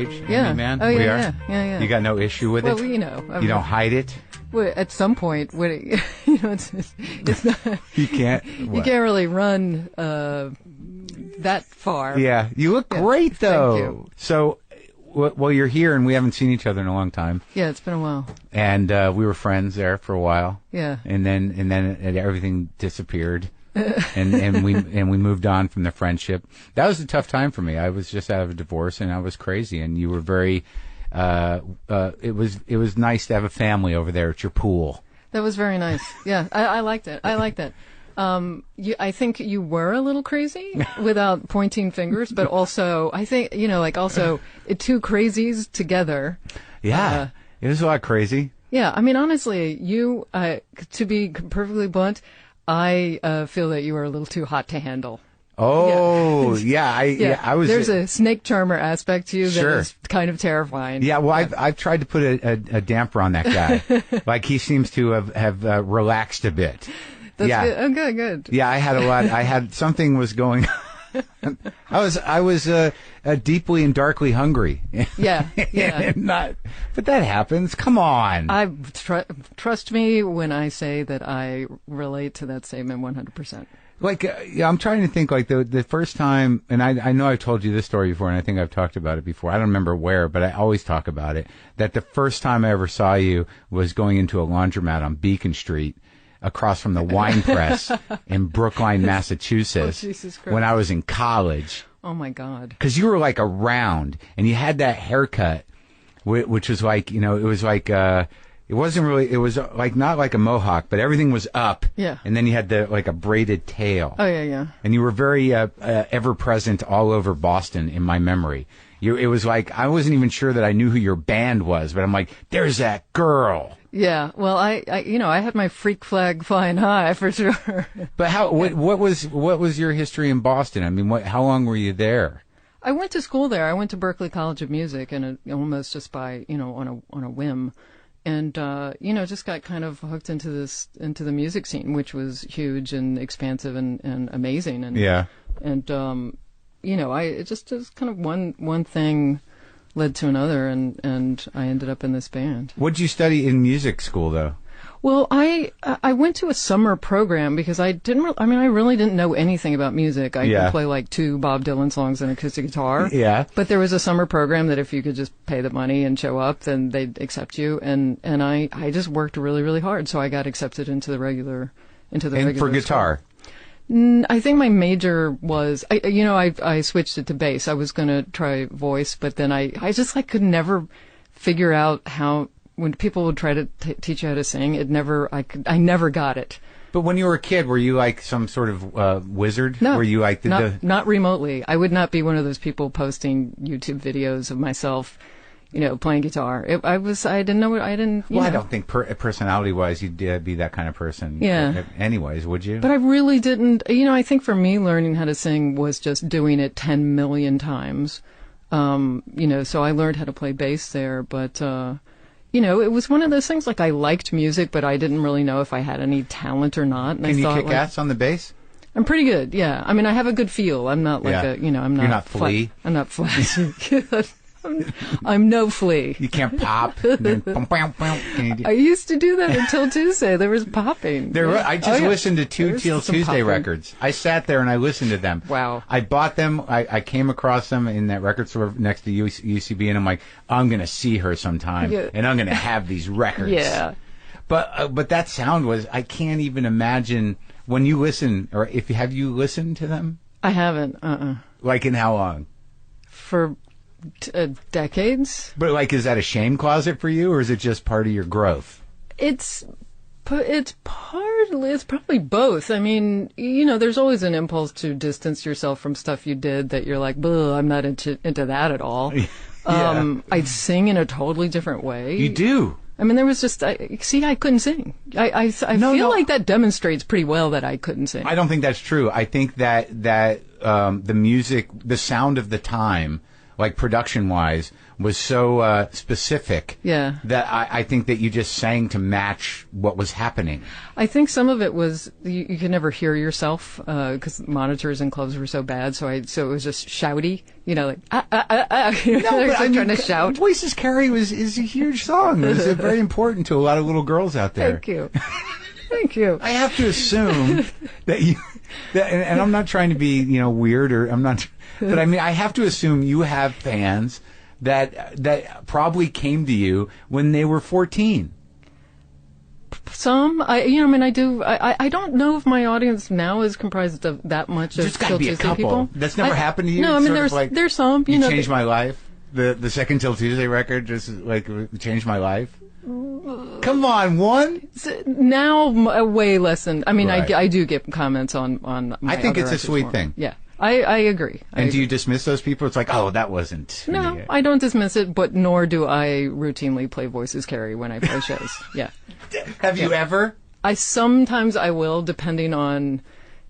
Yeah. Aimee Mann? Oh, yeah, We are? yeah. You got no issue with Well, it? you know. You don't hide it? Well, at some point, when it, you know, it's not. You can't. You can't really run that far. Yeah. You look great, though. Thank you. So, well, you're here, and we haven't seen each other in a long time. Yeah, it's been a while. And we were friends there for a while. Yeah. And then everything disappeared. and we moved on from the friendship. That was a tough time for me. I was just out of a divorce, and I was crazy. And you were very. It was nice to have a family over there at your pool. That was very nice. Yeah, I liked it. I liked it. I think you were a little crazy without pointing fingers, but also I think also two crazies together. Yeah, it was a lot crazy. Yeah, I mean honestly, you to be perfectly blunt. I feel that you are a little too hot to handle. Oh, yeah. I was. There's a snake charmer aspect to you that Sure. is kind of terrifying. Yeah, well, I've tried to put a damper on that guy. Like he seems to have relaxed a bit. That's yeah. good. Oh, good. Yeah, I had something was going. I was deeply and darkly hungry. Yeah. But that happens. Come on. Trust me when I say that I relate to that statement 100%. Like, I'm trying to think, like, the first time, and I know I've told you this story before, and I think I've talked about it before. I don't remember where, but I always talk about it, that the first time I ever saw you was going into a laundromat on Beacon Street across from the wine press in Brookline, Massachusetts, Jesus Christ. when I was in college. Oh, my God. Because you were, like, around, and you had that haircut, which was like, it was like... It wasn't really, it was like not like a mohawk, but everything was up. Yeah. And then you had like a braided tail. Oh, yeah. And you were very ever present all over Boston in my memory. It was like, I wasn't even sure that I knew who your band was, but I'm like, there's that girl. Yeah. Well, I had my freak flag flying high for sure. But what was your history in Boston? I mean, how long were you there? I went to school there. I went to Berklee College of Music, and almost just by, on a whim. And, just got kind of hooked into the music scene, which was huge and expansive and amazing. And, yeah. And, it just was kind of one thing led to another, and I ended up in this band. What did you study in music school, though? Well, I went to a summer program because I really didn't know anything about music. I could play like 2 Bob Dylan songs on acoustic guitar. Yeah. But there was a summer program that if you could just pay the money and show up, then they'd accept you. And I just worked really, really hard. So I got accepted into the regular And for guitar? I think my major was, I switched it to bass. I was going to try voice, but then I just could never figure out how, when people would try to teach you how to sing, I never got it. But when you were a kid, were you like some sort of wizard? No, were you like not remotely. I would not be one of those people posting YouTube videos of myself, playing guitar. I didn't know what I didn't. Well, I don't think personality-wise you'd be that kind of person. Yeah. Anyways, would you? But I really didn't. I think for me, learning how to sing was just doing it 10 million times. So I learned how to play bass there, but. It was one of those things, like I liked music, but I didn't really know if I had any talent or not. And Can you kick ass on the bass? I'm pretty good, yeah. I mean, I have a good feel. I'm not like I'm not... You're not Flea? I'm not Flea. I'm no Flea. You can't pop. I used to do that until Tuesday. There was popping. I just listened to 2 Teal Tuesday records. I sat there and I listened to them. Wow. I bought them. I came across them in that record store next to UCB, and I'm like, I'm going to see her sometime, and I'm going to have these records. Yeah. But that sound was, I can't even imagine when you listen, or have you listened to them? I haven't. Like in how long? For... decades. But is that a shame closet for you, or is it just part of your growth? It's probably both. I mean, there's always an impulse to distance yourself from stuff you did that you're like, I'm not into that at all. Yeah. I sing in a totally different way. You do. I mean, there was just, I couldn't sing. I feel like that demonstrates pretty well that I couldn't sing. I don't think that's true. I think that the music, the sound of the time, like production-wise, was so specific Yeah. that I think that you just sang to match what was happening. I think some of it was you could never hear yourself because monitors in clubs were so bad. So it was just shouty, like trying to shout. Voices Carry is a huge song. It was very important to a lot of little girls out there. Thank you. Thank you. I have to assume that you, and I'm not trying to be, weird, or I'm not, but I mean, I have to assume you have fans that probably came to you when they were 14. Some, I do. I don't know if my audience now is comprised of that much of There's got to be a Tuesday couple. people. That's never happened to you? No, I mean, Sort of there's some. You changed my life. The second Till Tuesday record just like changed my life. Come on, one. Now, way less than. I mean, Right. I do get comments on. My I think other it's a records sweet more. thing. Yeah, I agree. And do you dismiss those people? It's like, oh, that wasn't. No, me. I don't dismiss it, but nor do I routinely play Voices Carry when I play shows. Yeah. Have you ever? Sometimes I will, depending on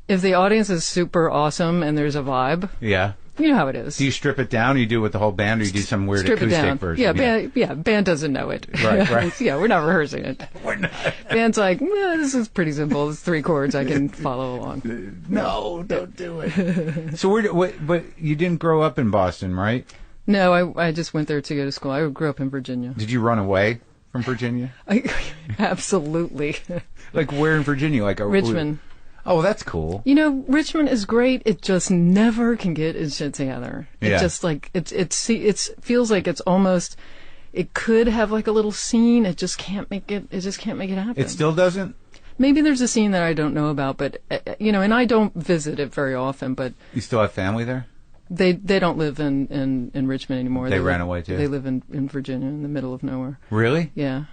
if the audience is super awesome and there's a vibe. Yeah. You know how it is. Do you strip it down? Or you do it with the whole band, or you do some weird Strip it acoustic down. version? Yeah, band doesn't know it. Right. Yeah, we're not rehearsing it. We're not. Band's like, this is pretty simple. It's 3 chords. I can follow along. No, don't do it. So but you didn't grow up in Boston, right? No, I just went there to go to school. I grew up in Virginia. Did you run away from Virginia? Absolutely. Like where in Virginia? Like Richmond. Oh, that's cool. Richmond is great. It just never can get its shit together. It Yeah. just like it feels like it's almost. It could have like a little scene. It just can't make it. It just can't make it happen. It still doesn't? Maybe there's a scene that I don't know about, but and I don't visit it very often. But You still have family there? they don't live in Richmond anymore. They live- ran away too? They live in Virginia, in the middle of nowhere. Really? Yeah,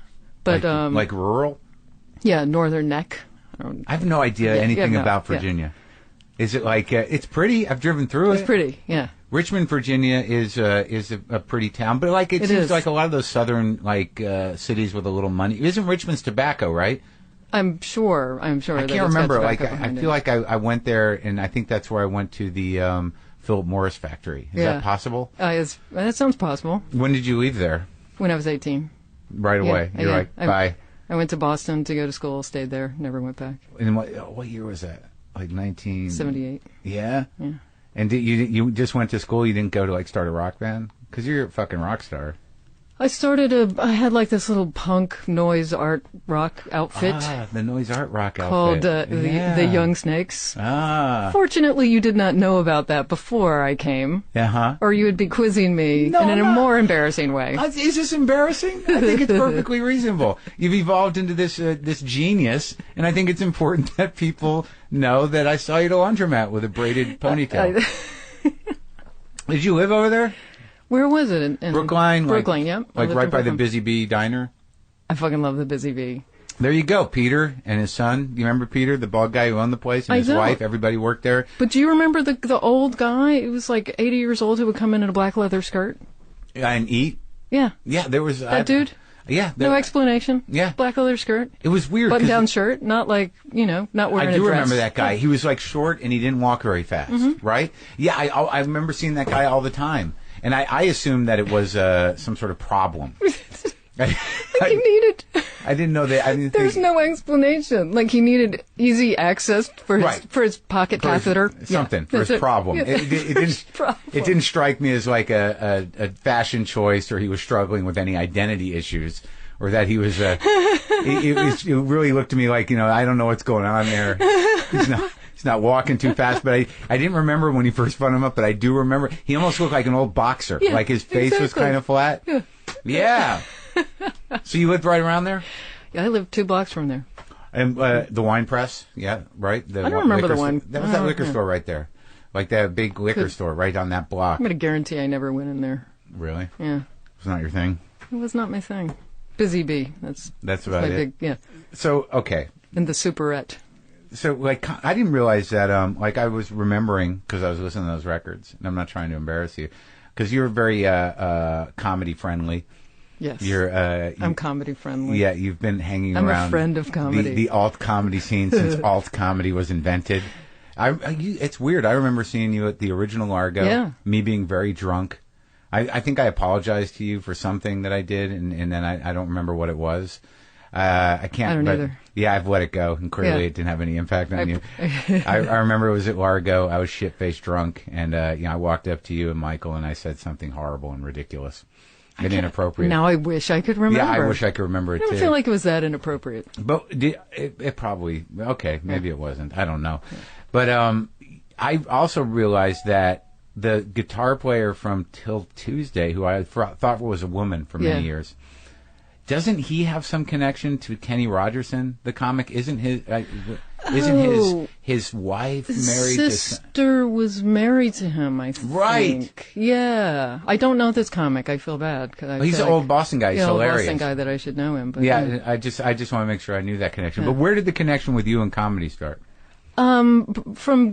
but like rural? yeah, Northern Neck. I have no idea anything no, about Virginia. Is it like it's pretty? I've driven through it. It's pretty. Yeah. Richmond, Virginia is a pretty town, but like it seems is. like a lot of those southern cities with a little money. Isn't Richmond's tobacco, right? I'm sure. I that can't it's got remember. tobacco I behind feel it. like I went there, and I think that's where I went to the Philip Morris factory. Is Yeah. that possible? That sounds possible. When did you leave there? When I was 18. Right away. Yeah, You're yeah. like, bye. I went to Boston to go to school, stayed there, never went back. And what year was that? Like 78. Yeah. Yeah. And you just went to school? You didn't go to like start a rock band? Because you're a fucking rock star. I had like this little punk noise art rock outfit The noise art rock called outfit. the Young Snakes. Ah. Fortunately, you did not know about that before I came, Uh-huh. or you would be quizzing me No, in I'm a not. more embarrassing way. Is this embarrassing? I think it's perfectly reasonable. You've evolved into this genius, and I think it's important that people know that I saw you at a laundromat with a braided ponytail. Did you live over there? Where was it? In Brookline? Brookline, yeah. I Like lived right in by the Brooklyn. Busy Bee Diner? I fucking love the Busy Bee. There you go, Peter and his son. You remember Peter, the bald guy who owned the place, and I his don't. wife? Everybody worked there. But do you remember the old guy? It was like 80 years old who would come in a black leather skirt. And eat? Yeah. Yeah, there was... That dude? Yeah. No explanation. Yeah. Black leather skirt. It was weird. 'cause Button-down shirt. Not like, not wearing I a do dress. remember that guy. He was like short and he didn't walk very fast, right? Yeah, I remember seeing that guy all the time. And I assumed that it was some sort of problem. He needed... I didn't know that. I didn't There's think, no explanation. Like he needed easy access for his Right. for his pocket for his- catheter. something for That's his it. problem. Yeah. It didn't. Problem. It didn't strike me as like a fashion choice, or he was struggling with any identity issues, or that he was. It really looked to me like I don't know what's going on there. He's not walking too fast, but I didn't remember when he first brought him up, but I do remember he almost looked like an old boxer. Yeah, like his face was exactly. kind of flat. Yeah. So you lived right around there? Yeah, I lived 2 blocks from there. And the wine press, yeah, right? I don't remember liquor the wine- That was that liquor yeah. store right there. Like that big liquor store right on that block. I'm gonna guarantee I never went in there. Really? Yeah, It's not your thing? it was not my thing. Busy Bee. That's about my it. big, yeah. So, okay. And the Superette. So, like, I didn't realize that, like, I was remembering, because I was listening to those records, and I'm not trying to embarrass you, because you're very comedy-friendly. Yes. I'm comedy friendly. Yeah, you've been hanging I'm around a friend of comedy. the alt comedy scene since alt comedy was invented. It's weird. I remember seeing you at the original Largo. Yeah. Me being very drunk. I think I apologized to you for something that I did, and then I don't remember what it was. I can't. I don't either. Yeah, I've let it go, and clearly it didn't have any impact on you. I remember it was at Largo. I was shit-faced drunk, and I walked up to you and Michael, and I said something horrible and ridiculous and inappropriate. Now I wish I could remember. Yeah, I wish I could remember it, too. I don't feel like it was that inappropriate. But it probably... Okay, maybe it wasn't. I don't know. Yeah. But I also realized that the guitar player from Till Tuesday, who I thought was a woman for many years, doesn't he have some connection to Kenny Rogerson, the comic? Isn't his wife married to... His sister was married to him, I think. Right. Yeah. I don't know this comic. I feel bad. He's an old Boston guy. He's hilarious. Old Boston guy that I should know him. But, yeah, I just want to make sure I knew that connection. Yeah. But where did the connection with you and comedy start? From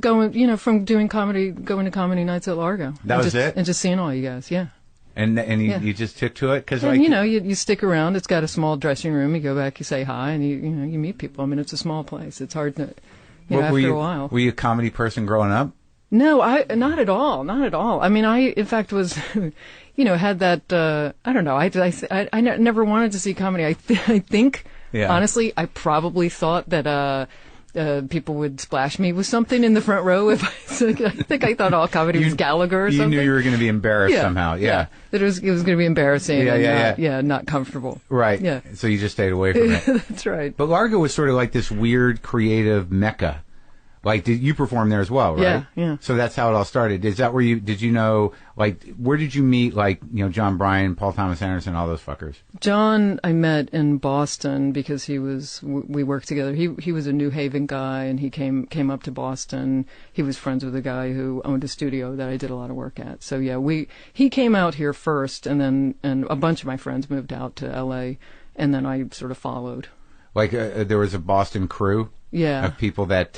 doing comedy, going to comedy nights at Largo. That was it? And just seeing all you guys, yeah. And you just took to it? Cause you stick around. It's got a small dressing room. You go back, you say hi, and you meet people. I mean, it's a small place. It's hard to, after a while. Were you a comedy person growing up? No, not at all. Not at all. I mean, I, in fact, was, had that, I don't know. I never wanted to see comedy. I think, honestly, I probably thought that, people would splash me with something in the front row if I think I thought all comedy was Gallagher or something. You knew you were going to be embarrassed somehow. Yeah. That it was going to be embarrassing. Not comfortable. Right. Yeah. So you just stayed away from it. That's right. But Largo was sort of like this weird creative mecca. Like, you perform there as well, right? Yeah. So that's how it all started. Is that where where did you meet, John Bryan, Paul Thomas Anderson, all those fuckers? John, I met in Boston because we worked together. He was a New Haven guy, and he came up to Boston. He was friends with a guy who owned a studio that I did a lot of work at. So yeah, he came out here first, and a bunch of my friends moved out to LA, and then I sort of followed. There was a Boston crew? Yeah. Of people that,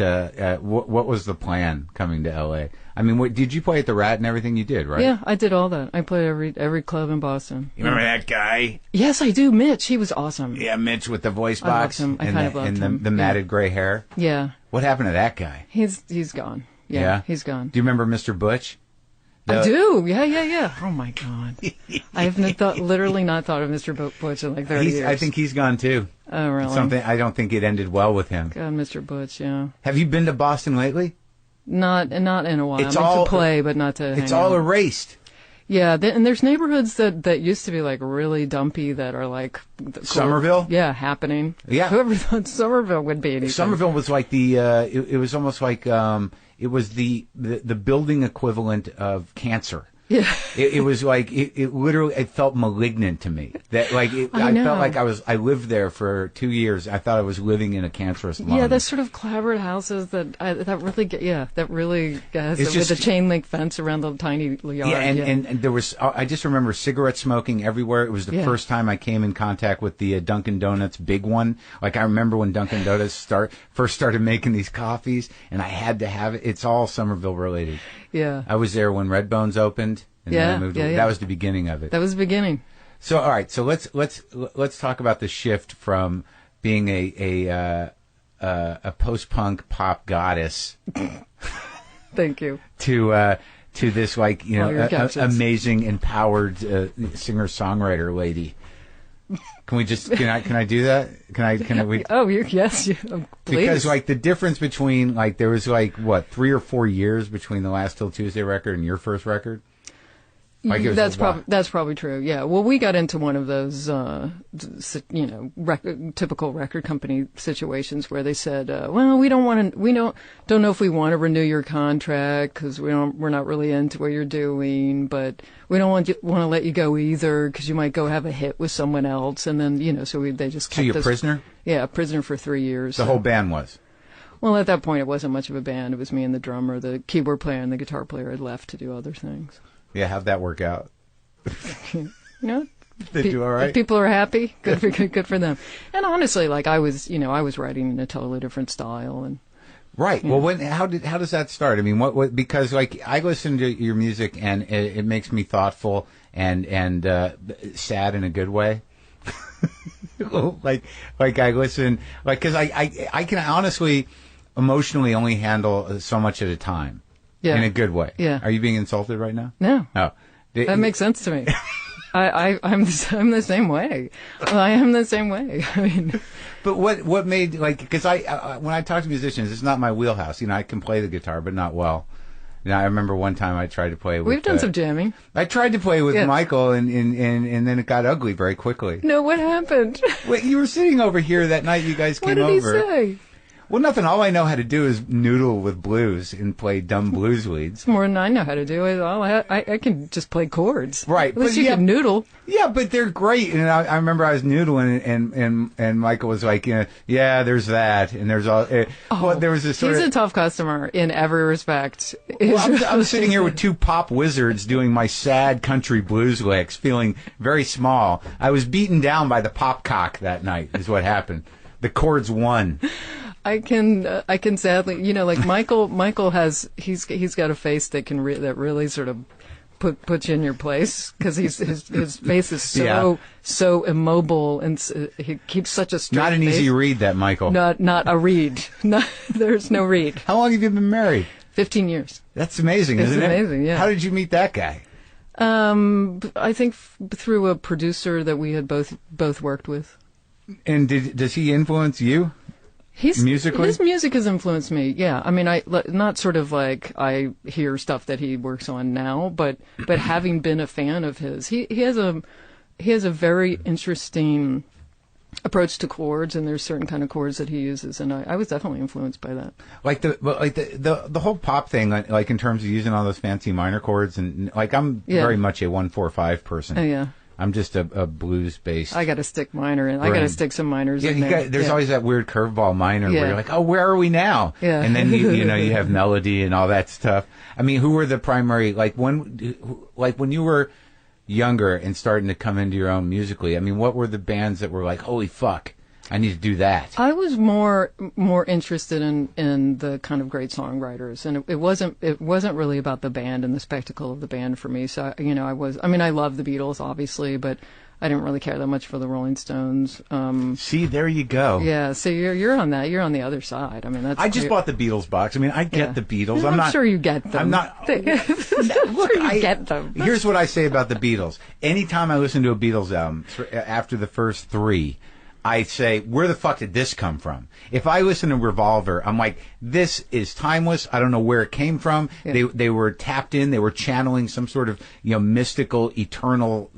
what was the plan coming to L.A.? I mean, did you play at the Rat and everything you did, right? Yeah, I did all that. I played every club in Boston. You remember that guy? Yes, I do. Mitch, he was awesome. Yeah, Mitch with the voice box. I loved him. I kind of loved him. And the matted gray hair. Yeah. What happened to that guy? He's gone. Yeah, he's gone. Do you remember Mr. Butch? I do. Yeah. Oh my God. I have literally not thought of Mr. Butch in like 30 years. I think he's gone too. Oh, really? I don't think it ended well with him. God, Mr. Butch, yeah. Have you been to Boston lately? Not in a while. To play, but not to It's all out. erased. Yeah, and there's neighborhoods that used to be like really dumpy that are like cool. Somerville? Yeah, happening. Yeah. Whoever thought Somerville would be anything. Somerville was like it was almost like it was the building equivalent of cancer. Yeah. It was like, it literally, it felt malignant to me. That like, I felt like I lived there for 2 years. I thought I was living in a cancerous lung. Yeah, there's sort of clapboard houses that really with a chain link fence around the tiny yard. Yeah, and there was, I just remember cigarette smoking everywhere. It was the first time I came in contact with the Dunkin' Donuts big one. Like, I remember when Dunkin' Donuts first started making these coffees, and I had to have it. It's all Somerville related. Yeah. I was there when Red Bones opened. And then I moved away. That was the beginning of it. That was the beginning. So, all right. So let's talk about the shift from being a post-punk pop goddess. Thank you. To this amazing empowered singer-songwriter lady. Can I do that? Can we? Oh, yes. Please. Because the difference between there was 3 or 4 years between the last Till Tuesday record and your first record. That's probably true. Yeah. Well, we got into one of those, typical record company situations where they said, "Well, we don't know if we want to renew your contract because we're not really into what you're doing, but we don't want to let you go either because you might go have a hit with someone else." And then they just kept so you're prisoner. Yeah, prisoner for 3 years. The whole band was. Well, at that point, it wasn't much of a band. It was me and the drummer, the keyboard player, and the guitar player had left to do other things. Yeah, how'd that work out? Did you all right? If people are happy, good for them. And honestly, I was writing in a totally different style and. Right. Yeah. Well, how does that start? I mean, what because I listen to your music and it makes me thoughtful and sad in a good way. I listen because I can honestly emotionally only handle so much at a time. Yeah. In a good way. Yeah. Are you being insulted right now? No. Oh. That makes sense to me. I'm the same way. I am the same way. I mean, but what made, like, because when I talk to musicians, it's not my wheelhouse. I can play the guitar, but not well. I remember one time I tried to play with... We've done some jamming. I tried to play with Michael, and then it got ugly very quickly. No, what happened? Wait, you were sitting over here that night you guys came over. What did he say? Well, nothing. All I know how to do is noodle with blues and play dumb blues leads. It's more than I know how to do. I can just play chords. Right. At least you can noodle. Yeah, but they're great. And I remember I was noodling, and Michael was like, yeah, there's that, and there's all. There was this He's a tough customer in every respect. Well, I'm sitting here with two pop wizards doing my sad country blues licks, feeling very small. I was beaten down by the pop cock that night, is what happened. The chords won. I can sadly, like Michael has, he's got a face that can that really sort of put you in your place, because his face is so immobile, and he keeps such a straight Not an face. easy read, that Michael. Not a read. There's no read. How long have you been married? 15 years. That's amazing, isn't it? It's amazing, yeah. How did you meet that guy? I think through a producer that we had both worked with. And does he influence you? Musically? His music has influenced me. Yeah, I mean, not sort of like I hear stuff that he works on now, but having been a fan of his, he has a very interesting approach to chords, and there's certain kind of chords that he uses, and I was definitely influenced by that. Like the whole pop thing, like in terms of using all those fancy minor chords, and like I'm very much a 1-4-5 person. Oh yeah. I'm just a blues-based. I got to stick minor in. I got to stick some minors in there. There's always that weird curveball minor where you're like, oh, where are we now? Yeah. And then you have melody and all that stuff. I mean, who were the primary, when you were younger and starting to come into your own musically? I mean, what were the bands that were like, holy fuck, I need to do that? I was more interested in the kind of great songwriters, and it wasn't really about the band and the spectacle of the band for me. So I love the Beatles, obviously, but I didn't really care that much for the Rolling Stones. See, there you go. Yeah, so you're on that. You're on the other side. I mean, I just bought the Beatles box. I mean, I get the Beatles. I'm not sure you get them. I'm not. Look, you get them. Here's what I say about the Beatles. Anytime I listen to a Beatles album after the first three, I say, where the fuck did this come from? If I listen to Revolver, I'm like, this is timeless. I don't know where it came from. Yeah. They were tapped in. They were channeling some sort of mystical, eternal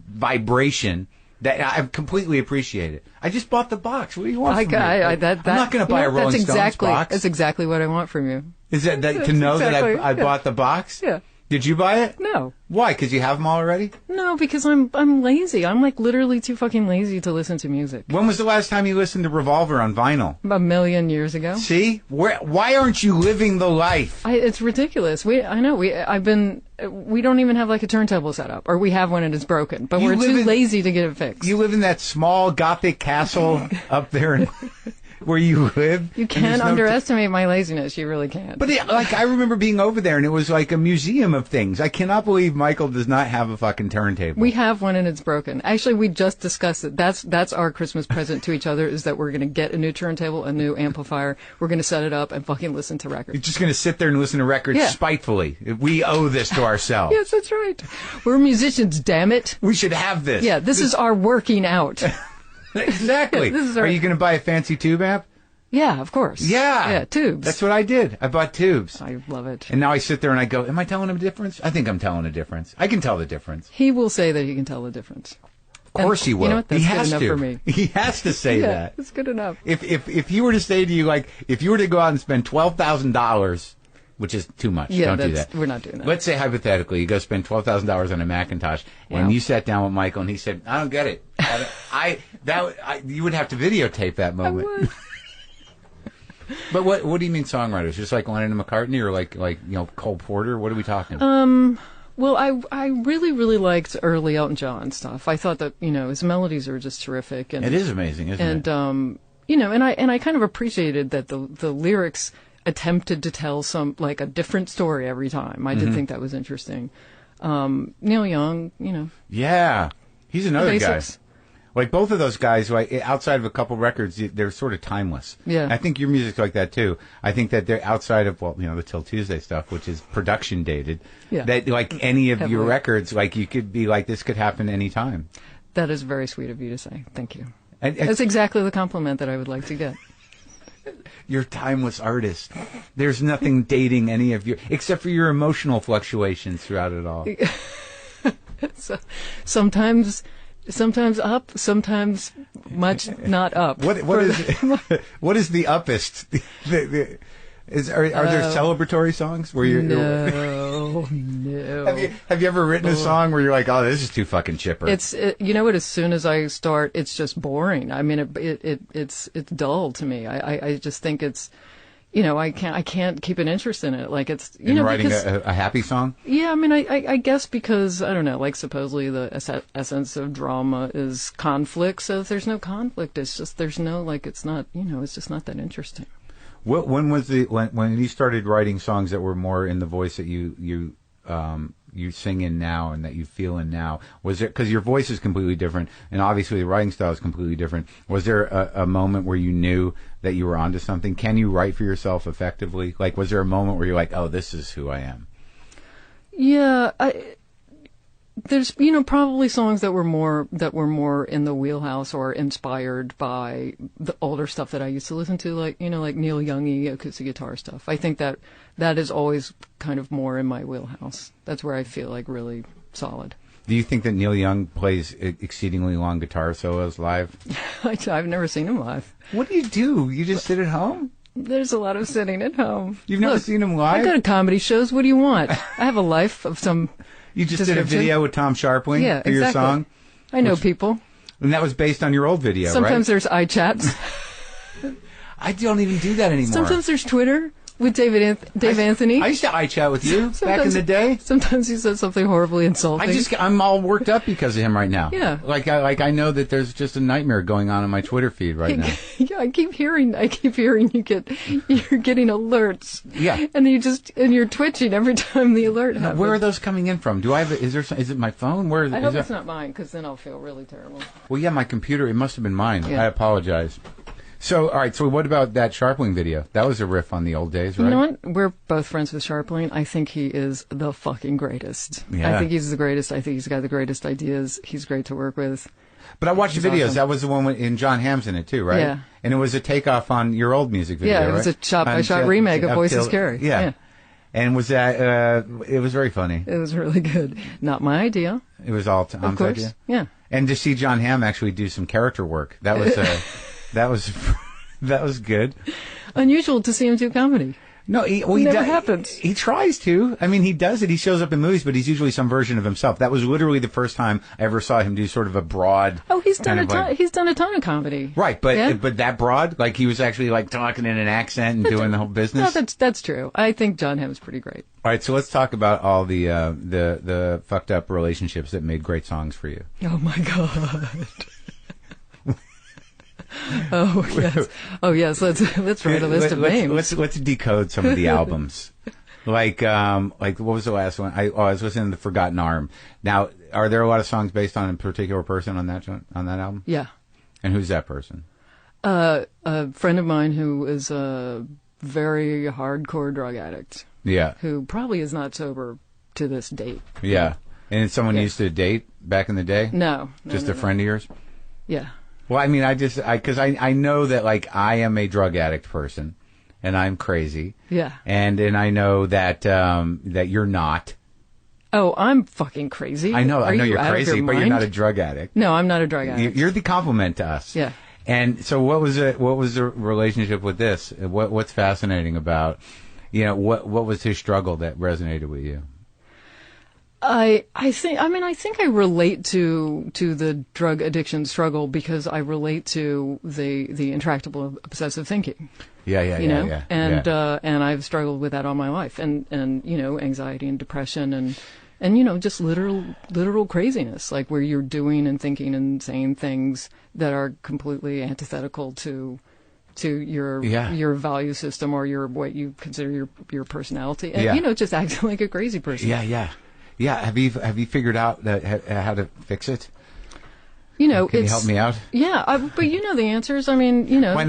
vibration that I completely appreciate it. I just bought the box. What do you want from me? I'm not going to buy a Rolling Stones box. That's exactly what I want from you. Is that to know exactly, that I bought the box? Yeah. Did you buy it? No. Why? Because you have them already? No, because I'm lazy. I'm literally too fucking lazy to listen to music. When was the last time you listened to Revolver on vinyl? A million years ago. See? Why aren't you living the life? It's ridiculous. We don't even have a turntable set up, or we have one and it's broken, but we're too lazy to get it fixed. You live in that small Gothic castle up there where you live. You can't underestimate my laziness. You really can't. But I remember being over there, and it was like a museum of things. I cannot believe Michael does not have a fucking turntable. We have one, and it's broken. Actually, we just discussed it. That's our Christmas present to each other, is that we're going to get a new turntable, a new amplifier. We're going to set it up and fucking listen to records. You're just going to sit there and listen to records spitefully. We owe this to ourselves. Yes, that's right. We're musicians, damn it. We should have this. Yeah, this is our working out. Exactly. Are you going to buy a fancy tube amp? Yeah, of course. Yeah, tubes. That's what I did. I bought tubes. I love it. And now I sit there and I go, am I telling him a difference? I think I'm telling a difference. I can tell the difference. He will say that he can tell the difference. Of course he will. You know what? That's good enough for me. He has to say that. That's good enough. If he were to say to you, if you were to go out and spend $12,000, which is too much. Don't do that. We're not doing that. Let's say hypothetically, you go spend $12,000 on a Macintosh, and you sat down with Michael, and he said, "I don't get it." You would have to videotape that moment. I would. But what do you mean songwriters? Just like Lennon and McCartney, or Cole Porter? What are we talking? Well, I really, really liked early Elton John stuff. I thought that his melodies are just terrific, and it is amazing, isn't it? And and I kind of appreciated that the lyrics attempted to tell a different story every time. I did think that was interesting. Neil Young, Yeah, he's another guy. Like both of those guys, like outside of a couple records, they're sort of timeless. Yeah. And I think your music's like that too. I think that they're outside of the Till Tuesday stuff, which is production dated. Yeah. That like any of your Heavily. records, like you could be like this could happen anytime. That is very sweet of you to say. Thank you. And That's exactly the compliment that I would like to get. you're a timeless artist. There's nothing dating any of your except for your emotional fluctuations throughout it all. So, sometimes up, sometimes much not up. What is what is the uppest? Are there celebratory songs where you're No. Have you ever written a song where you're like, oh, this is too fucking chipper? You know what? As soon as I start, it's just boring. I mean, it's dull to me. I just think it's, I can't keep an interest in it. Like it's, writing because, a happy song? Yeah, I mean, I guess because, I don't know, like supposedly the essence of drama is conflict. So if there's no conflict, it's just, there's no, like, it's not, it's just not that interesting. When was when you started writing songs that were more in the voice that you sing in now and that you feel in now? Was it because your voice is completely different and obviously the writing style is completely different? Was there a moment where you knew that you were onto something? Can you write for yourself effectively? Like, was there a moment where you're like, oh, this is who I am? Yeah, there's probably songs that were more in the wheelhouse or inspired by the older stuff that I used to listen to, like like Neil Young-y acoustic guitar stuff. I think that is always kind of more in my wheelhouse. That's where I feel like really solid. Do you think that Neil Young plays exceedingly long guitar solos live? I've never seen him live. What do? You just sit at home? There's a lot of sitting at home. You've never seen him live? I go to comedy shows. What do you want? I have a life of some. You just did a video with Tom Sharpling for your song? I know people. And that was based on your old video, Sometimes right? there's iChats. I don't even do that anymore. Sometimes there's Twitter with Dave Anthony. I used to iChat with you back in the day. Sometimes he says something horribly insulting. I'm all worked up because of him right now. Yeah. Like I know that there's just a nightmare going on in my Twitter feed right now. Yeah, I keep hearing you're getting alerts. Yeah. And you're twitching every time the alert happens. Where are those coming in from? Do I have is it my phone? I hope it's not mine, because then I'll feel really terrible. Well, yeah, my computer, it must have been mine. Yeah. I apologize. So, all right. So, what about that Sharpling video? That was a riff on the old days, right? You know what? We're both friends with Sharpling. I think he is the fucking greatest. Yeah. I think he's the greatest. I think he's got the greatest ideas. He's great to work with. But I watched the videos. Awesome. That was the one in John Hamm's in it too, right? Yeah. And it was a takeoff on your old music video, Yeah, it was right? a shot-by-shot remake of Voices Carry. Yeah. And was that? It was very funny. It was really good. Not my idea. It was all Tom's Of course. idea. Yeah. And to see John Hamm actually do some character work, that was that was good. Unusual to see him do comedy. No, he never happens. He tries to. I mean, he does it. He shows up in movies, but he's usually some version of himself. That was literally the first time I ever saw him do sort of a broad. Oh, he's done kind a of ton. like- He's done a ton of comedy. Right, but Yeah? but that broad, like he was actually like talking in an accent and doing the whole business. No, that's true. I think John Hamm's pretty great. All right, so let's talk about all the fucked up relationships that made great songs for you. Oh my god. Oh yes. Oh yes. Let's write a list of names. Let's decode some of the albums. Like what was the last one? I was listening to The Forgotten Arm. Now, are there a lot of songs based on a particular person on that album? Yeah. And who's that person? A friend of mine who is a very hardcore drug addict. Yeah. Who probably is not sober to this date. Yeah. And it's someone you used to date back in the day? No. Just a friend of yours? Yeah. Well, I mean, because I know that, like, I am a drug addict person, and I'm crazy. Yeah. And I know that that you're not. Oh, I'm fucking crazy. I know you're out of crazy, your but you're mind? not a drug addict. No, I'm not a drug addict. You're the compliment to us. Yeah. And so, what was the relationship with this? What's fascinating about, what was his struggle that resonated with you? I think I relate to the drug addiction struggle because I relate to the intractable obsessive thinking. Yeah. And I've struggled with that all my life, and anxiety and depression and just literal craziness, like where you're doing and thinking and saying things that are completely antithetical to your value system or what you consider your personality, and just acting like a crazy person. Yeah. Have you figured out how to fix it? you know, Can you help me out? Yeah, but you know the answers. I mean, you know. I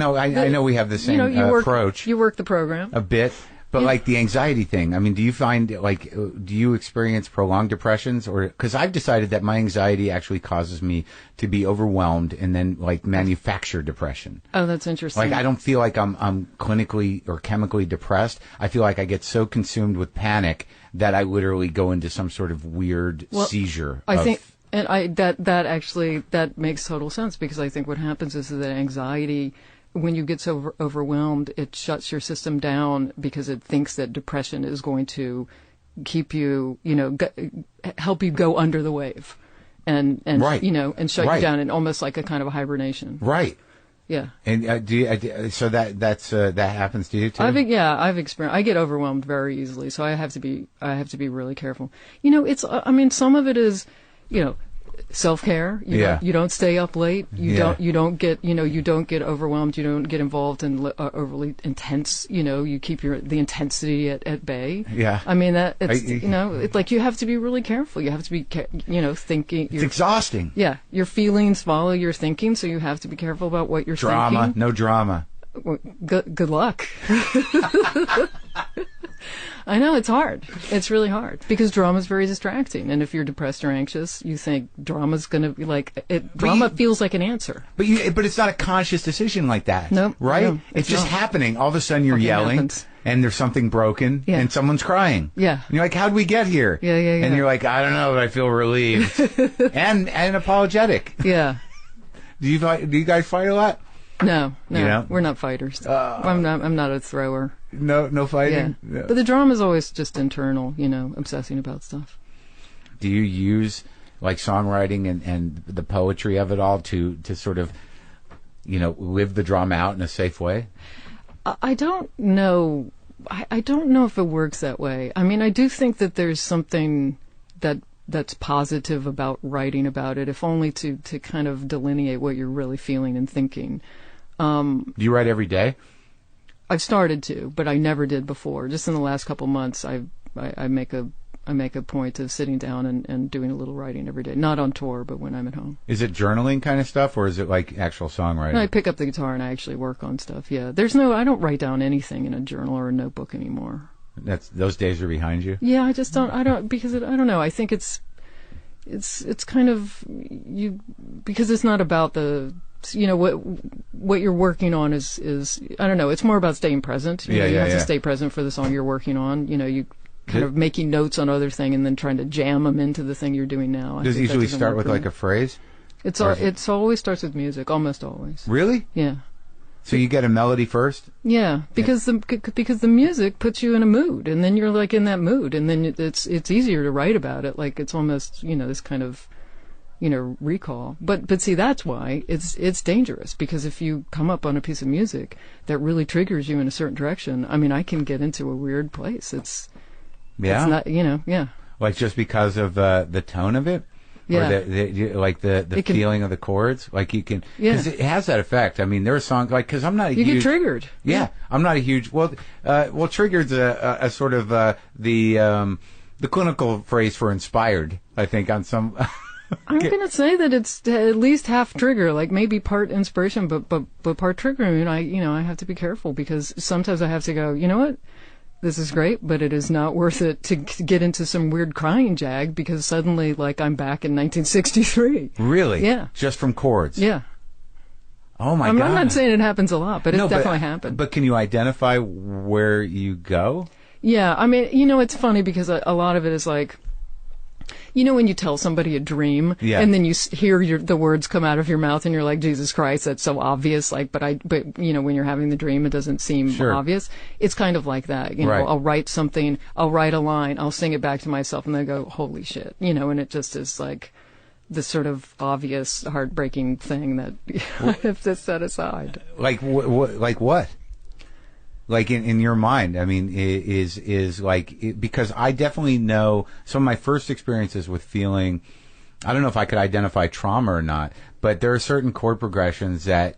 know we have the same approach. You work the program. A bit. But like the anxiety thing, I mean, do you find, like, do you experience prolonged depressions? Or, because I've decided that my anxiety actually causes me to be overwhelmed and then, like, manufacture depression. Oh, that's interesting. Like, I don't feel like I'm clinically or chemically depressed. I feel like I get so consumed with panic that I literally go into some sort of weird seizure. I think, and that makes total sense, because I think what happens is that anxiety, when you get so overwhelmed, it shuts your system down because it thinks that depression is going to keep you, you know, help you go under the wave, and right. you know, and shut right. you down, and almost like a kind of a hibernation. Right. Yeah. And so that happens to you too? I've experienced. I get overwhelmed very easily, so I have to be really careful. You know, it's. I mean, some of it is, you know, self-care. You don't stay up late. You don't get overwhelmed. You don't get involved in overly intense, you know, you keep the intensity at bay. Yeah. I mean, you know, it's like you have to be really careful. You have to be, you know, thinking. It's exhausting. Yeah. Your feelings follow your thinking, so you have to be careful about what you're thinking. No drama. Well, good luck. I know, it's hard. It's really hard because drama is very distracting. And if you're depressed or anxious, you think drama's going to be like it. Drama feels like an answer. But it's not a conscious decision like that. Nope. Right? No, it's just happening. All of a sudden you're yelling happens. And there's something broken and someone's crying. Yeah. And you're like, how'd we get here? Yeah. And you're like, I don't know, but I feel relieved and apologetic. Yeah. Do you guys fight a lot? No, you know? We're not fighters. I'm not a thrower. No fighting? Yeah. But the drama is always just internal, you know, obsessing about stuff. Do you use, like, songwriting and the poetry of it all to sort of, you know, live the drama out in a safe way? I don't know. I don't know if it works that way. I mean, I do think that there's something that's positive about writing about it, if only to kind of delineate what you're really feeling and thinking. Do you write every day? I've started to, but I never did before. Just in the last couple months, I make a point of sitting down and doing a little writing every day. Not on tour, but when I'm at home. Is it journaling kind of stuff, or is it like actual songwriting? No, I pick up the guitar and I actually work on stuff. Yeah, I don't write down anything in a journal or a notebook anymore. Those days are behind you? Yeah, I just don't. Because I don't know. I think it's kind of because it's not about the. You know, what you're working on is I don't know, it's more about staying present. You have to stay present for the song you're working on. You know, you kind of making notes on other thing and then trying to jam them into the thing you're doing now. Does it usually start with like a phrase? It's always starts with music, almost always. Really? Yeah. So you get a melody first? Yeah, because the music puts you in a mood, and then you're like in that mood, and then it's easier to write about it. Like it's almost, you know, this kind of, you know, recall. But see, that's why it's dangerous, because if you come up on a piece of music that really triggers you in a certain direction, I mean, I can get into a weird place. It's not, you know, yeah. Like just because of the tone of it? Yeah. Or the feeling of the chords? Like you can, because it has that effect. I mean, there are songs, like, because I'm not a huge... You get triggered. Yeah, I'm not a huge, well, triggered's a sort of the clinical phrase for inspired, I think, on some... I'm going to say that it's at least half trigger, like maybe part inspiration, but part trigger. I mean, I have to be careful, because sometimes I have to go, you know what? This is great, but it is not worth it to get into some weird crying jag, because suddenly, like, I'm back in 1963. Really? Yeah. Just from chords? Yeah. Oh my God. I'm not saying it happens a lot, but it's definitely happened. But can you identify where you go? Yeah. I mean, you know, it's funny because a lot of it is like, you know, when you tell somebody a dream, and then you hear the words come out of your mouth, and you're like, Jesus Christ, that's so obvious. Like, but you know, when you're having the dream, it doesn't seem obvious. It's kind of like that. You know, I'll write something, I'll write a line, I'll sing it back to myself, and then go, holy shit, you know, and it just is like this sort of obvious, heartbreaking thing that I have to set aside. Like what? Like in your mind, I mean, is like, because I definitely know some of my first experiences with feeling, I don't know if I could identify trauma or not, but there are certain chord progressions that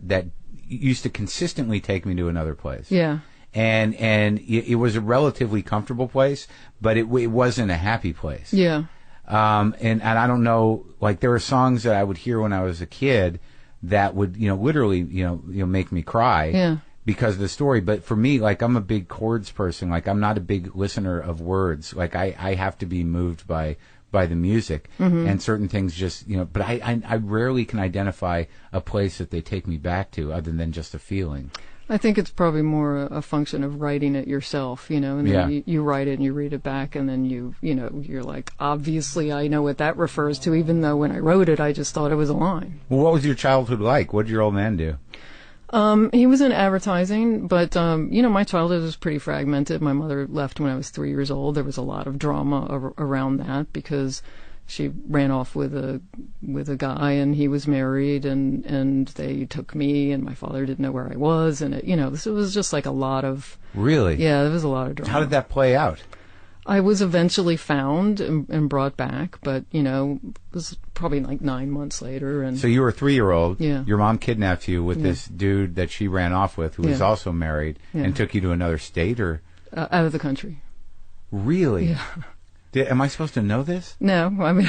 used to consistently take me to another place. Yeah. And it was a relatively comfortable place, but it wasn't a happy place. Yeah. And I don't know, like there were songs that I would hear when I was a kid that would, literally, make me cry. Yeah. Because of the story. But for me, like, I'm a big chords person. Like, I'm not a big listener of words. Like, I have to be moved by the music. And certain things just, but I rarely can identify a place that they take me back to other than just a feeling. I think it's probably more a function of writing it yourself, and then you write it and you read it back, and then you're like, obviously I know what that refers to, even though when I wrote it, I just thought it was a line. Well, what was your childhood like? What did your old man do? He was in advertising, but, my childhood was pretty fragmented. My mother left when I was 3 years old. There was a lot of drama around that because she ran off with a guy and he was married and they took me and my father didn't know where I was. And it was just like a lot of... Really? Yeah, there was a lot of drama. How did that play out? I was eventually found and brought back, but, it was probably like 9 months later. And so you were a 3-year-old. Yeah. Your mom kidnapped you with this dude that she ran off with, who was also married, and took you to another state, or? Out of the country. Really? Yeah. Am I supposed to know this? No, I mean,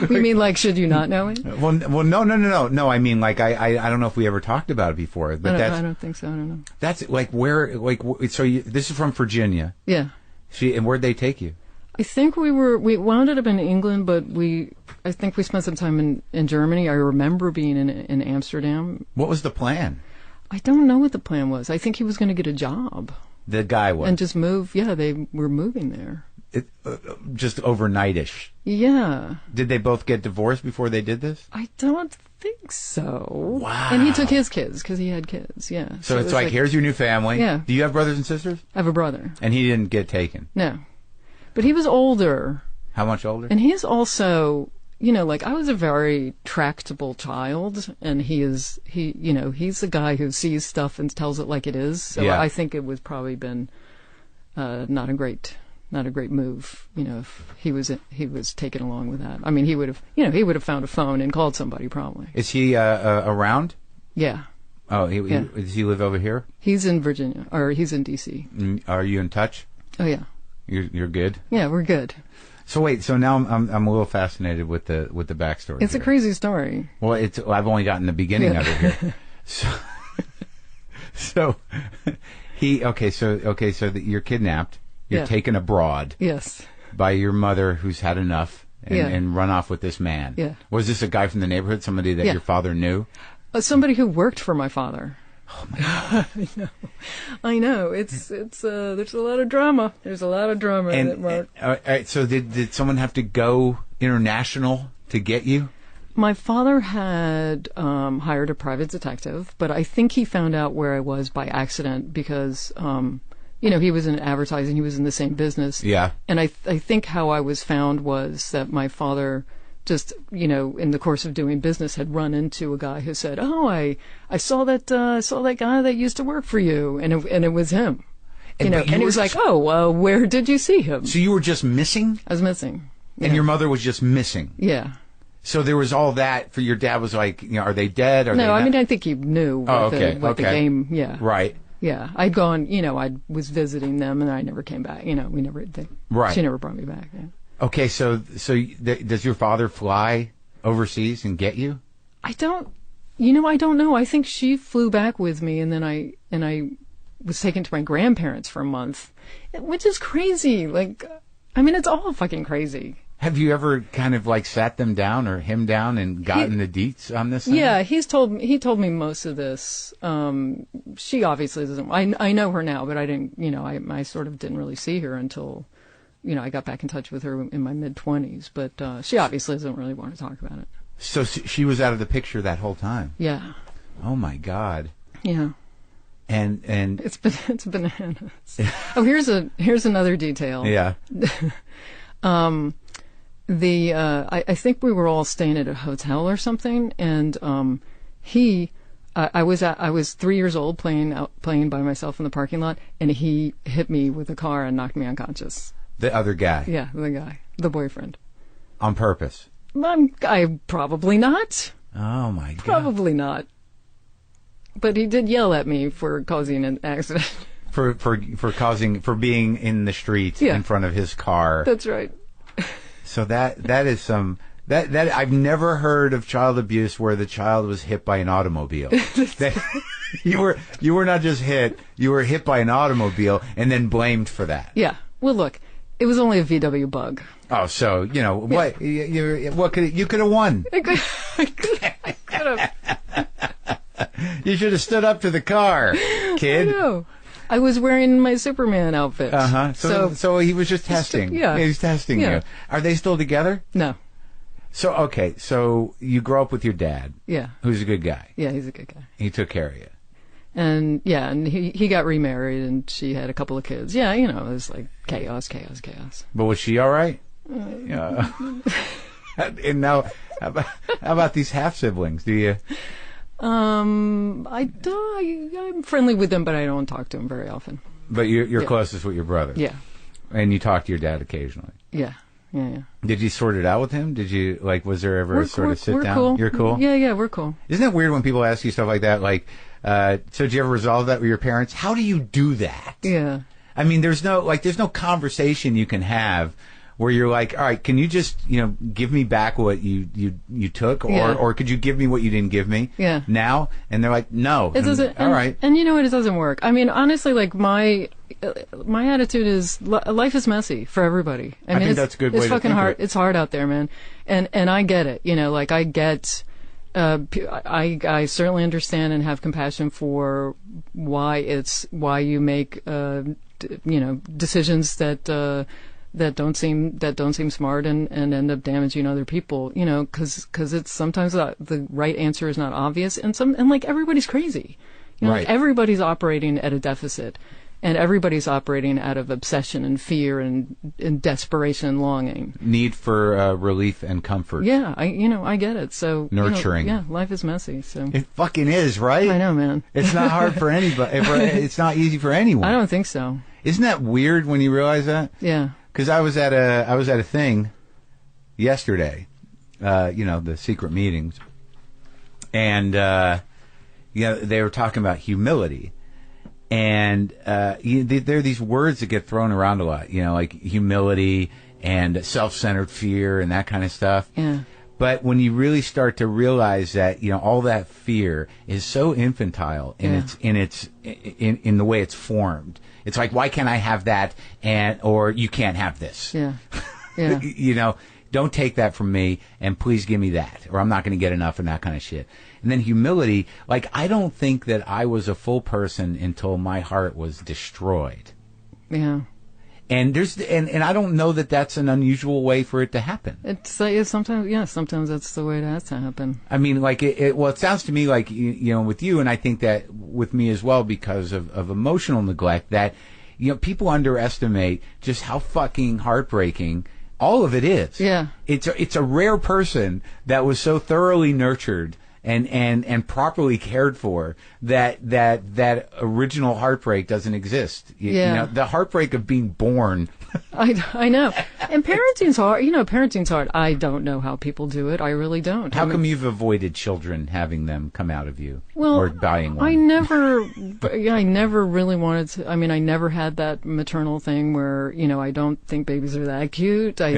we mean like, should you not know it? Well, no. No, I mean, like, I don't know if we ever talked about it before, but I don't think so. I don't know. That's like so this is from Virginia. Yeah. And where'd they take you? I think we wound up in England, but I think we spent some time in Germany. I remember being in Amsterdam. What was the plan? I don't know what the plan was. I think he was going to get a job. The guy was. And just move. Yeah, they were moving there. Just overnightish. Yeah. Did they both get divorced before they did this? I don't think so. Wow. And he took his kids because he had kids. Yeah. So it's like, here's your new family. Yeah. Do you have brothers and sisters? I have a brother. And he didn't get taken? No. But he was older. How much older? And he's also, like I was a very tractable child, and he's the guy who sees stuff and tells it like it is. So I think it was probably been not a great move, if he was taken along with that. I mean, he would have found a phone and called somebody probably. Is he around? Yeah. Oh, does he live over here? He's in Virginia, or he's in D.C. Are you in touch? Oh yeah. You're good? Yeah, we're good. So wait, so now I'm a little fascinated with the backstory. It's here. a crazy story. Well, I've only gotten the beginning of it here. So that you're kidnapped. You're taken abroad. Yes. By your mother, who's had enough, and run off with this man. Yeah. Was this a guy from the neighborhood? Somebody that your father knew? Somebody who worked for my father. Oh my God. I know. It's there's a lot of drama. There's a lot of drama in it, Mark. All right, so did someone have to go international to get you? My father had hired a private detective, but I think he found out where I was by accident because he was in advertising. He was in the same business. Yeah. And I think how I was found was that my father just, in the course of doing business, had run into a guy who said, "Oh, I saw that guy that used to work for you," and it was him. And he was like, "Oh, where did you see him?" So you were just missing? I was missing. And your mother was just missing? Yeah. So there was all that for your dad was like, are they dead? No, I mean, I think he knew what the game, Right. Yeah. I'd gone, I was visiting them and I never came back. She never brought me back. Yeah. Okay, so does your father fly overseas and get you? I don't know. I think she flew back with me and then I was taken to my grandparents for a month, which is crazy. Like, I mean, it's all fucking crazy. Have you ever kind of like sat them down or him down and gotten the deets on this thing? Yeah, he told me most of this. She obviously doesn't. I know her now, but I didn't. I sort of didn't really see her until, I got back in touch with her in my mid-20s. But she obviously doesn't really want to talk about it. So she was out of the picture that whole time. Yeah. Oh my God. Yeah. And it's bananas. Oh, here's another detail. Yeah. I think we were all staying at a hotel or something, and I was 3 years old playing by myself in the parking lot, and he hit me with a car and knocked me unconscious. The other guy? Yeah, the guy, the boyfriend. On purpose? I probably not. Oh my God. Probably not. But he did yell at me for causing an accident. For being in the street in front of his car. That's right. So that is some that I've never heard of child abuse where the child was hit by an automobile. You were not just hit, you were hit by an automobile and then blamed for that. Yeah. Well, look, it was only a VW bug. Oh, so what you could have won. I could have. You should have stood up to the car, kid. I know. I was wearing my Superman outfit. So he was just testing. Yeah. He was testing you. Are they still together? No. So, okay. So you grow up with your dad. Yeah. Who's a good guy. Yeah, he's a good guy. He took care of you. And he got remarried and she had a couple of kids. Yeah, it was like chaos. But was she all right? Yeah. And now, how about these half siblings? Do you? I'm friendly with them, but I don't talk to them very often. But you're closest with your brother. Yeah. And you talk to your dad occasionally. Yeah. Did you sort it out with him? Did you was there ever a sort of sit down? Cool. You're cool? Yeah, we're cool. Isn't it weird when people ask you stuff like that? Like, so did you ever resolve that with your parents? How do you do that? Yeah. I mean, there's no conversation you can have where you're like, all right, can you just, give me back what you took, or could you give me what you didn't give me? Yeah. Now? And they're like, no. It doesn't. All right. And you know what? It doesn't work. I mean, honestly, like my attitude is life is messy for everybody. I mean, that's a good way to It's fucking think of hard. it. It's hard out there, man. And I get it. Like I get. I certainly understand and have compassion for why you make decisions that don't seem smart and end up damaging other people, because it's sometimes the right answer is not obvious, and like everybody's crazy, right. Like everybody's operating at a deficit, and everybody's operating out of obsession and fear and desperation and longing, need for relief and comfort. Yeah, I get it. So nurturing. Yeah, life is messy. So it fucking is, right? I know, man. It's not hard for anybody. It's not easy for anyone. I don't think so. Isn't that weird when you realize that? Yeah. Because I was at a thing yesterday, the secret meetings, and they were talking about humility, and there are these words that get thrown around a lot, like humility and self-centered fear and that kind of stuff. Yeah. But when you really start to realize that, all that fear is so infantile in the way it's formed. It's like, why can't I have that? Or you can't have this. Yeah. Yeah. Don't take that from me and please give me that, or I'm not going to get enough and that kind of shit. And then humility, like, I don't think that I was a full person until my heart was destroyed. Yeah. And and I don't know that that's an unusual way for it to happen. It's sometimes that's the way it has to happen. I mean, like it sounds to me like with you, and I think that with me as well, because of emotional neglect, that people underestimate just how fucking heartbreaking all of it is. Yeah. It's a rare person that was so thoroughly nurtured and properly cared for that original heartbreak doesn't exist. The heartbreak of being born. I know. And parenting's hard. Parenting's hard. I don't know how people do it. I really don't. How come you've avoided children having them come out of you? Well, or buying one? I never really wanted to. I mean, I never had that maternal thing where, I don't think babies are that cute. I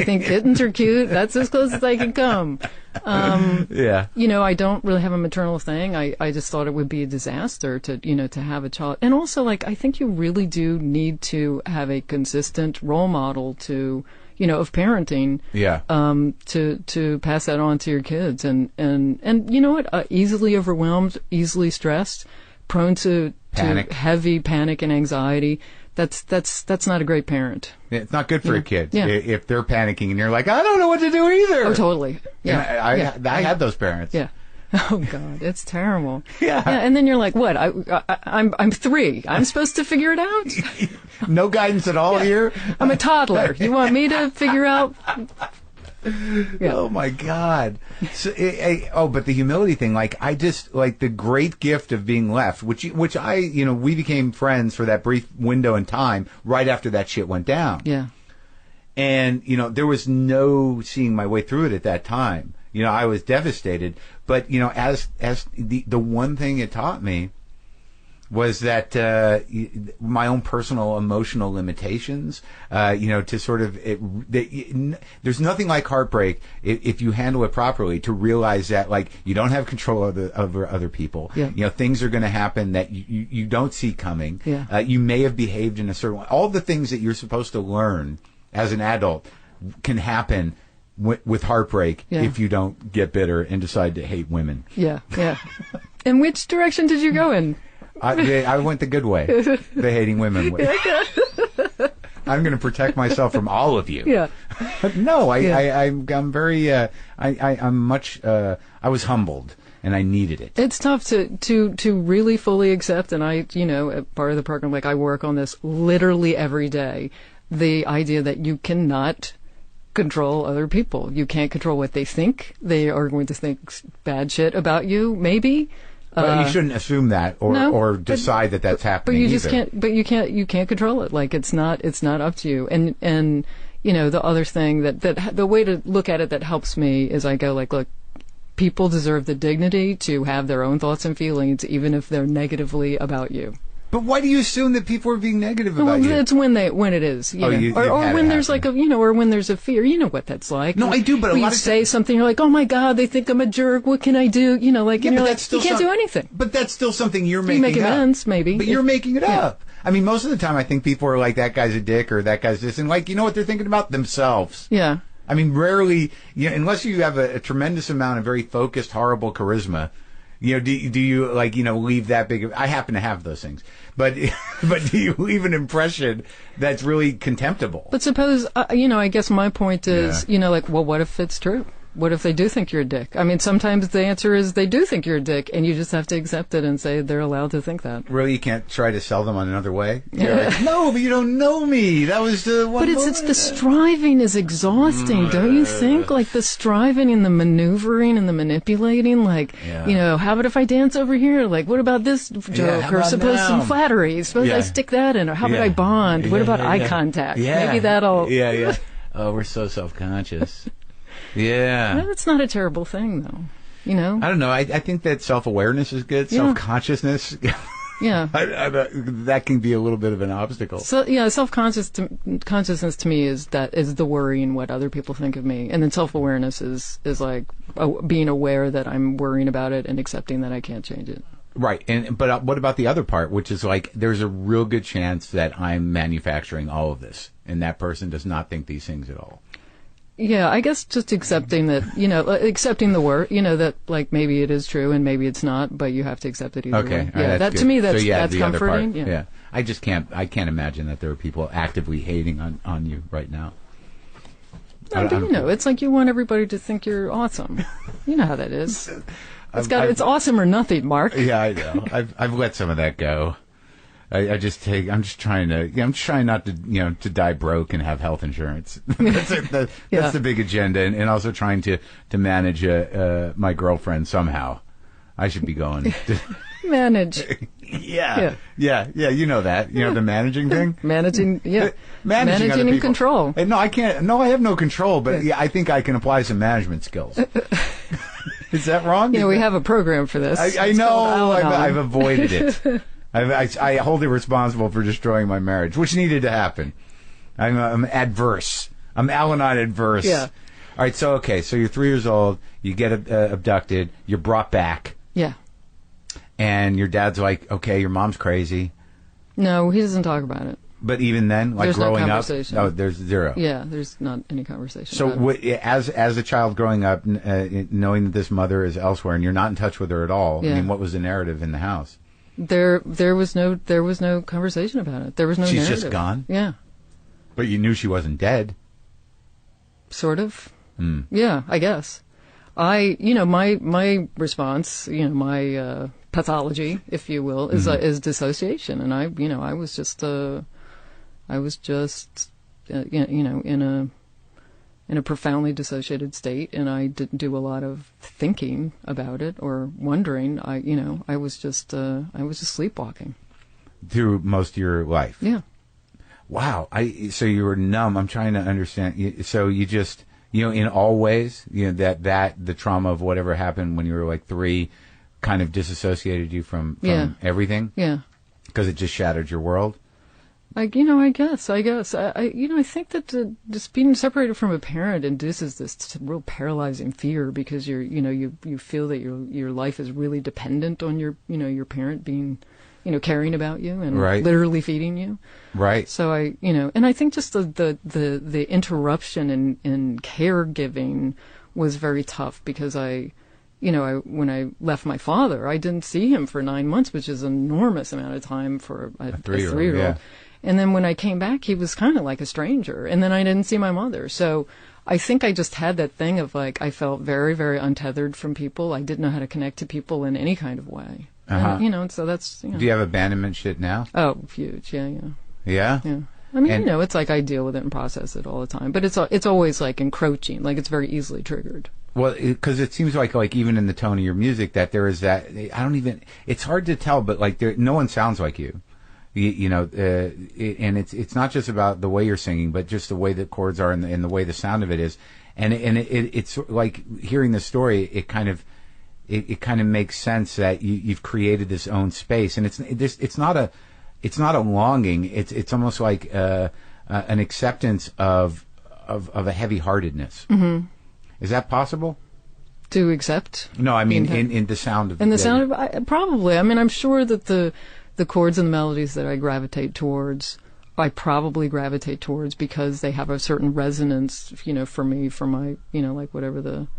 think kittens are cute. That's as close as I can come. Yeah. I don't really have a maternal thing. I just thought it would be a disaster to have a child. And also, like, I think you really do need to have a consistent role model of parenting. Yeah. To pass that on to your kids. And you know what? Easily overwhelmed, easily stressed, prone to heavy panic and anxiety. That's not a great parent. It's not good for a kid if they're panicking and you're like, I don't know what to do either. Oh, totally. Yeah. I had those parents. Yeah. Oh God, it's terrible. Yeah. And then you're like, what? I'm 3. I'm supposed to figure it out? No guidance at all here. I'm a toddler. You want me to figure out? Yeah. Oh my God. So, but the humility thing, like, I just, like, the great gift of being left, which we became friends for that brief window in time right after that shit went down. Yeah. And, there was no seeing my way through it at that time. I was devastated, but, as the one thing it taught me was that my own personal emotional limitations, to sort of there's nothing like heartbreak if you handle it properly, to realize that like you don't have control over other people. Yeah. Things are going to happen that you don't see coming. Yeah. You may have behaved in a certain way. All the things that you're supposed to learn as an adult can happen with heartbreak if you don't get bitter and decide to hate women. Yeah. In which direction did you go in? I went the good way, the hating women way. I'm going to protect myself from all of you. Yeah. No, I'm very. I'm much. I was humbled, and I needed it. It's tough to really fully accept, and I, part of the program, like I work on this literally every day, the idea that you cannot control other people. You can't control what they think. They are going to think bad shit about you, maybe. But you shouldn't assume that or decide that that's happening. But you just can't. But you can't control it. Like it's not up to you. And the other thing that the way to look at it that helps me is I go like, look, people deserve the dignity to have their own thoughts and feelings, even if they're negatively about you. But why do you assume that people are being negative about you? It's when it is, or when there's like or when there's a fear. You know what that's like. No, I do, but a lot you of say something, you're like, oh my God, they think I'm a jerk. What can I do? And you're like, you can't do anything. But that's still something you're making up. You make amends, maybe. But you're making it up. I mean, most of the time, I think people are like, that guy's a dick or that guy's this, and like, you know what they're thinking about? Themselves. Yeah. I mean, rarely, unless you have a tremendous amount of very focused, horrible charisma. Do you like, leave that big? I happen to have those things, but do you leave an impression that's really contemptible? But suppose, I guess my point is, well, what if it's true? What if they do think you're a dick? I mean, sometimes the answer is they do think you're a dick, and you just have to accept it and say they're allowed to think that. Really, you can't try to sell them on another way? Like, no, but you don't know me. That was the one. But it's the striving is exhausting, don't you think? Like the striving and the maneuvering and the manipulating. Like, how about if I dance over here? Like, what about this joke? Or suppose some flattery. Suppose I stick that in. Or how about I bond? What about eye contact? Yeah. Maybe that'll. Yeah. Oh, we're so self-conscious. Yeah. Well, that's not a terrible thing, though. I don't know. I think that self-awareness is good. Yeah. Self-consciousness. Yeah. That can be a little bit of an obstacle. So, self-consciousness to me is the worrying what other people think of me. And then self-awareness is like being aware that I'm worrying about it and accepting that I can't change it. Right. But what about the other part, which is like there's a real good chance that I'm manufacturing all of this and that person does not think these things at all. Yeah, I guess just accepting that, accepting the word, that like maybe it is true and maybe it's not, but you have to accept it either way. Yeah, that to me that's the comforting. Other part, yeah. I just can't imagine that there are people actively hating on you right now. No, but it's like you want everybody to think you're awesome. You know how that is. It's awesome or nothing, Mark. Yeah, I know. I've let some of that go. I'm just trying not to, to die broke and have health insurance. That's the big agenda. And also trying to manage, my girlfriend somehow. I should be going to manage. Yeah. You know that, the managing thing. Managing managing and control. No, I can't. No, I have no control, but I think I can apply some management skills. Is that wrong? We have a program for this. I know. I've avoided it. I hold it responsible for destroying my marriage, which needed to happen. I'm adverse. I'm Al-Anon adverse. Yeah. All right. So you're 3 years old. You get abducted. You're brought back. Yeah. And your dad's like, okay, your mom's crazy. No, he doesn't talk about it. But even then, like there's growing no up, conversation. there's zero. Yeah, there's not any conversation. So as a child growing up, knowing that this mother is elsewhere and you're not in touch with her at all, I mean, what was the narrative in the house? There was no conversation about it. There was no She's narrative. just gone? Yeah. But you knew she wasn't dead. Sort of. Yeah, I guess. My response, my pathology, if you will, is dissociation, and I was just in a profoundly dissociated state, and I didn't do a lot of thinking about it or wondering. I was just sleepwalking through most of your life. Yeah. Wow. So you were numb. I'm trying to understand. So you just, in all ways, that the trauma of whatever happened when you were like 3 kind of disassociated you from everything. Yeah. Because it just shattered your world? I guess. I think that just being separated from a parent induces this real paralyzing fear because you feel that your life is really dependent on your parent being, caring about you and Right. literally feeding you. Right. So and I think just the interruption in caregiving was very tough because when I left my father, I didn't see him for 9 months, which is an enormous amount of time for a three-year-old. Yeah. And then when I came back, he was kind of like a stranger. And then I didn't see my mother. So I think I just had that thing of like, I felt very, very untethered from people. I didn't know how to connect to people in any kind of way. Uh-huh. And, so that's, Do you have abandonment shit now? Oh, huge. Yeah. Yeah? Yeah. I mean, it's like I deal with it and process it all the time. But it's always like encroaching. Like it's very easily triggered. Well, because it seems like even in the tone of your music that there is that, it's hard to tell, but like no one sounds like you. And it's not just about the way you're singing, but just the way the chords are and the way the sound of it is. And it's like hearing the story, it kind of makes sense that you've created this own space. And it's not a longing. It's almost like an acceptance of a heavy-heartedness. Mm-hmm. Is that possible? To accept? No, I mean in the sound of... In the sound of... Probably. I mean, I'm sure that the chords and the melodies that I gravitate towards, I probably gravitate towards because they have a certain resonance, for me, for my, like whatever the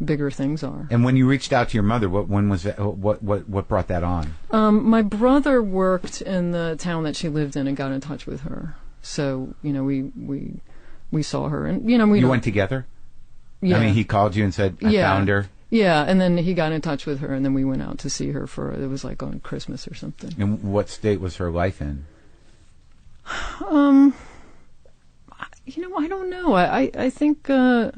bigger things are. And when you reached out to your mother, when was that? What brought that on? My brother worked in the town that she lived in and got in touch with her. So, we saw her and, You went together? Yeah. I mean, he called you and said, I found her. Yeah, and then he got in touch with her, and then we went out to see her it was like on Christmas or something. And what state was her life in? I don't know. I think, I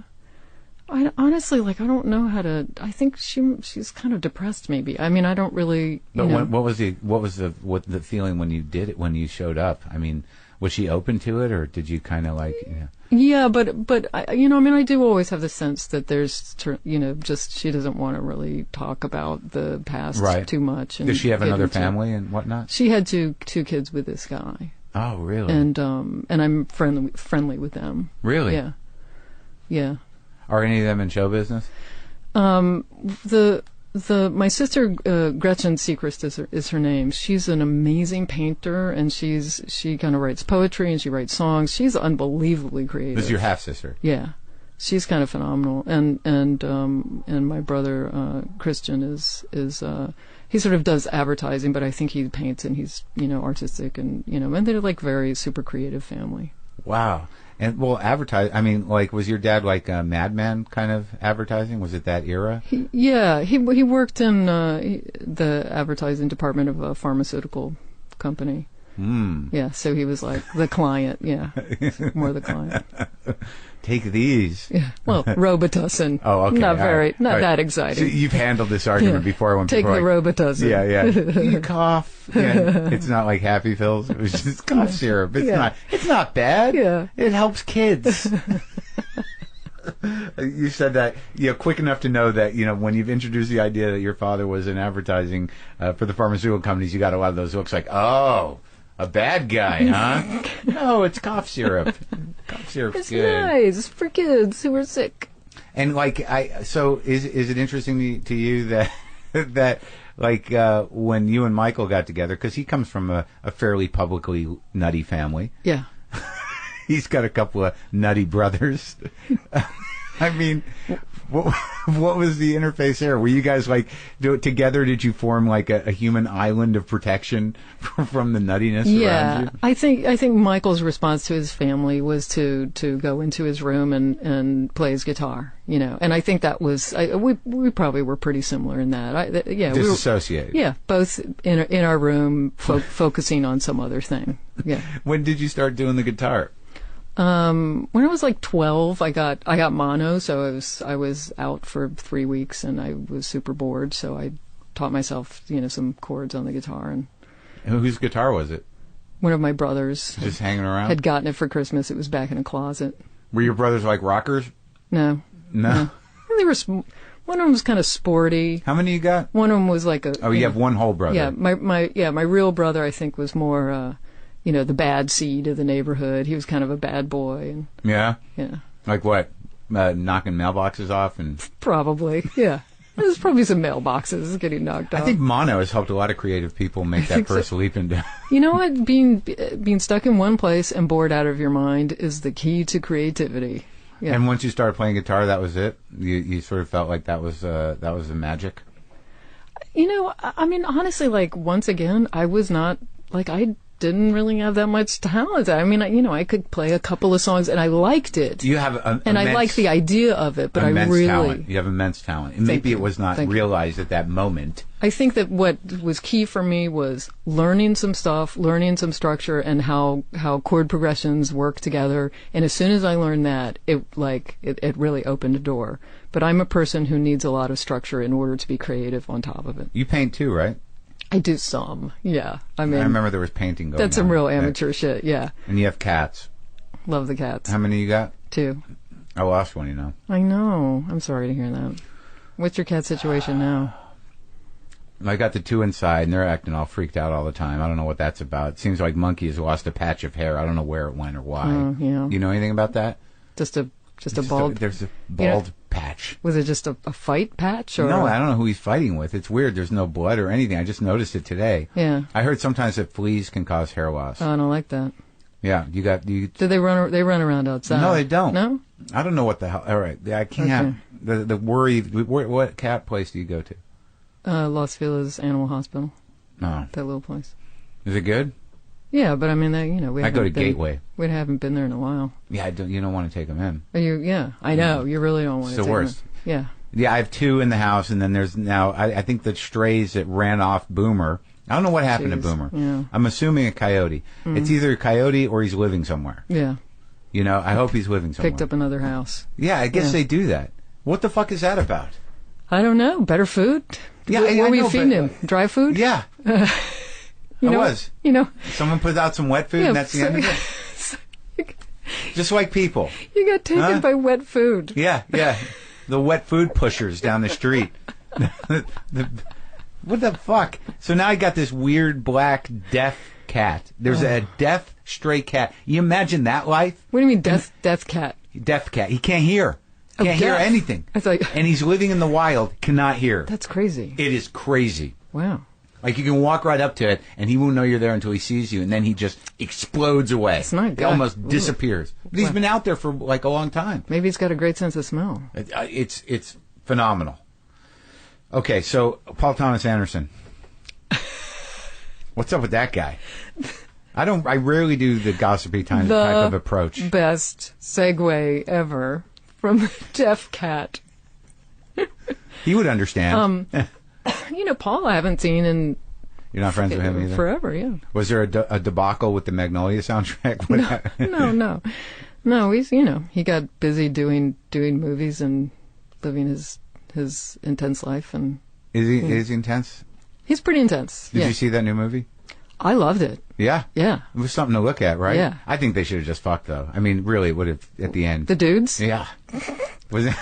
honestly, I don't know how to, I think she's kind of depressed maybe. I mean, I don't really, But what was the feeling when you did it, when you showed up? I mean, was she open to it, or did you kind of like, Yeah, but I do always have the sense that there's, just she doesn't want to really talk about the past too much. And does she have another family and whatnot? She had two kids with this guy. Oh, really? And I'm friendly with them. Really? Yeah. Yeah. Are any of them in show business? My sister Gretchen Seacrest is her name. She's an amazing painter, and she kind of writes poetry and she writes songs. She's unbelievably creative. This is your half sister. Yeah, she's kind of phenomenal. And my brother Christian is he sort of does advertising, but I think he paints and he's artistic and and they're like very super creative family. Wow. And advertise. I mean, was your dad like a madman kind of advertising? Was it that era? He worked in the advertising department of a pharmaceutical company. Yeah, so he was like the client. Yeah, more the client. Take these. Yeah. Well, Robitussin. Oh, okay. Not that exciting. So you've handled this argument before. Take the Robitussin. Yeah. You cough. Yeah. It's not like Happy Pills. It was just cough syrup. It's not bad. Yeah. It helps kids. You said that quick enough to know that when you've introduced the idea that your father was in advertising for the pharmaceutical companies, you got a lot of those looks like, oh, a bad guy, huh? No, it's cough syrup. Cough syrup's it's good. It's nice for kids who are sick. And so is it interesting to you that when you and Michael got together, because he comes from a fairly publicly nutty family. Yeah. He's got a couple of nutty brothers. I mean, what was the interface there? Were you guys together? Did you form like a human island of protection from the nuttiness around you? I think Michael's response to his family was to go into his room and play his guitar, and I think that was we probably were pretty similar in that. Disassociated. Both in our room focusing on some other thing. Yeah. When did you start doing the guitar? When I was like 12, I got mono, so I was out for 3 weeks and I was super bored, so I taught myself, some chords on the guitar. And whose guitar was it? One of my brothers. Just hanging around? Had gotten it for Christmas. It was back in a closet. Were your brothers like rockers? No. No? They were One of them was kind of sporty. How many you got? One of them was like a. Oh, you have one whole brother. Yeah, my real brother I think was more, the bad seed of the neighborhood. He was kind of a bad boy. And, yeah. Yeah. Like what? Knocking mailboxes off and. Probably. Yeah. There's probably some mailboxes getting knocked off. I think mono has helped a lot of creative people make that first leap into. You know what? Being stuck in one place and bored out of your mind is the key to creativity. Yeah. And once you started playing guitar, that was it. You sort of felt like that was the magic. I mean, honestly, like once again, I was not like I didn't really have that much talent. I mean, I could play a couple of songs and I liked it. You have I liked the idea of it, but I really talent. You have immense talent. And maybe it was not realized at that moment. I think that what was key for me was learning some stuff, learning some structure, and how chord progressions work together. And as soon as I learned that, it really opened a door. But I'm a person who needs a lot of structure in order to be creative on top of it. You paint too, right? I do some, yeah. I mean, I remember there was painting going on. That's some real amateur shit, yeah. And you have cats. Love the cats. How many you got? 2. I lost one, I know. I'm sorry to hear that. What's your cat situation now? I got the 2 inside, and they're acting all freaked out all the time. I don't know what that's about. It seems like Monkey has lost a patch of hair. I don't know where it went or why. Yeah. You know anything about that? Just a bald... There's a bald patch. Was it just a fight patch? Or no, I don't know who he's fighting with. It's weird. There's no blood or anything. I just noticed it today. Yeah. I heard sometimes that fleas can cause hair loss. Oh, I don't like that. Yeah, you. Do they run? They run around outside? No, they don't. No. I don't know what the hell. All right, I can't have the worry. What cat place do you go to? Los Feliz Animal Hospital. Oh, that little place. Is it good? Yeah, but I mean, I go to Gateway. We haven't been there in a while. Yeah, you don't want to take them in. Are you? Yeah, I know. You really don't want to. It's the worst. Yeah. Yeah, I have 2 in the house, and then there's now I think the strays that ran off Boomer. I don't know what happened to Boomer. Yeah. I'm assuming a coyote. It's either a coyote or he's living somewhere. Yeah. I hope he's living somewhere. Picked up another house. Yeah, I guess they do that. What the fuck is that about? I don't know. Better food? Yeah, what were you feeding him? Dry food? Yeah. Was. Someone put out some wet food, and that's the end of it. Just like people. You got taken by wet food. Yeah. The wet food pushers down the street. What the fuck? So now I got this weird black deaf cat. There's a deaf stray cat. You imagine that life? What do you mean deaf cat? Deaf cat. He can't hear. Can't hear anything. And he's living in the wild, cannot hear. That's crazy. It is crazy. Wow. Like you can walk right up to it, and he won't know you're there until he sees you, and then he just explodes away. It's not good. He almost disappears. But he's been out there for like a long time. Maybe he's got a great sense of smell. It's phenomenal. Okay, so Paul Thomas Anderson. What's up with that guy? I rarely do the gossipy type of approach. Best segue ever from Deaf Cat. He would understand. Paul I haven't seen in... You're not friends with him either? Forever, yeah. Was there a debacle with the Magnolia soundtrack? No, he's, he got busy doing movies and living his intense life. And Is he intense? He's pretty intense. Did you see that new movie? I loved it. Yeah? Yeah. It was something to look at, right? Yeah. I think they should have just fucked, though. I mean, really, it would have, at the end. The dudes? Yeah. Was it?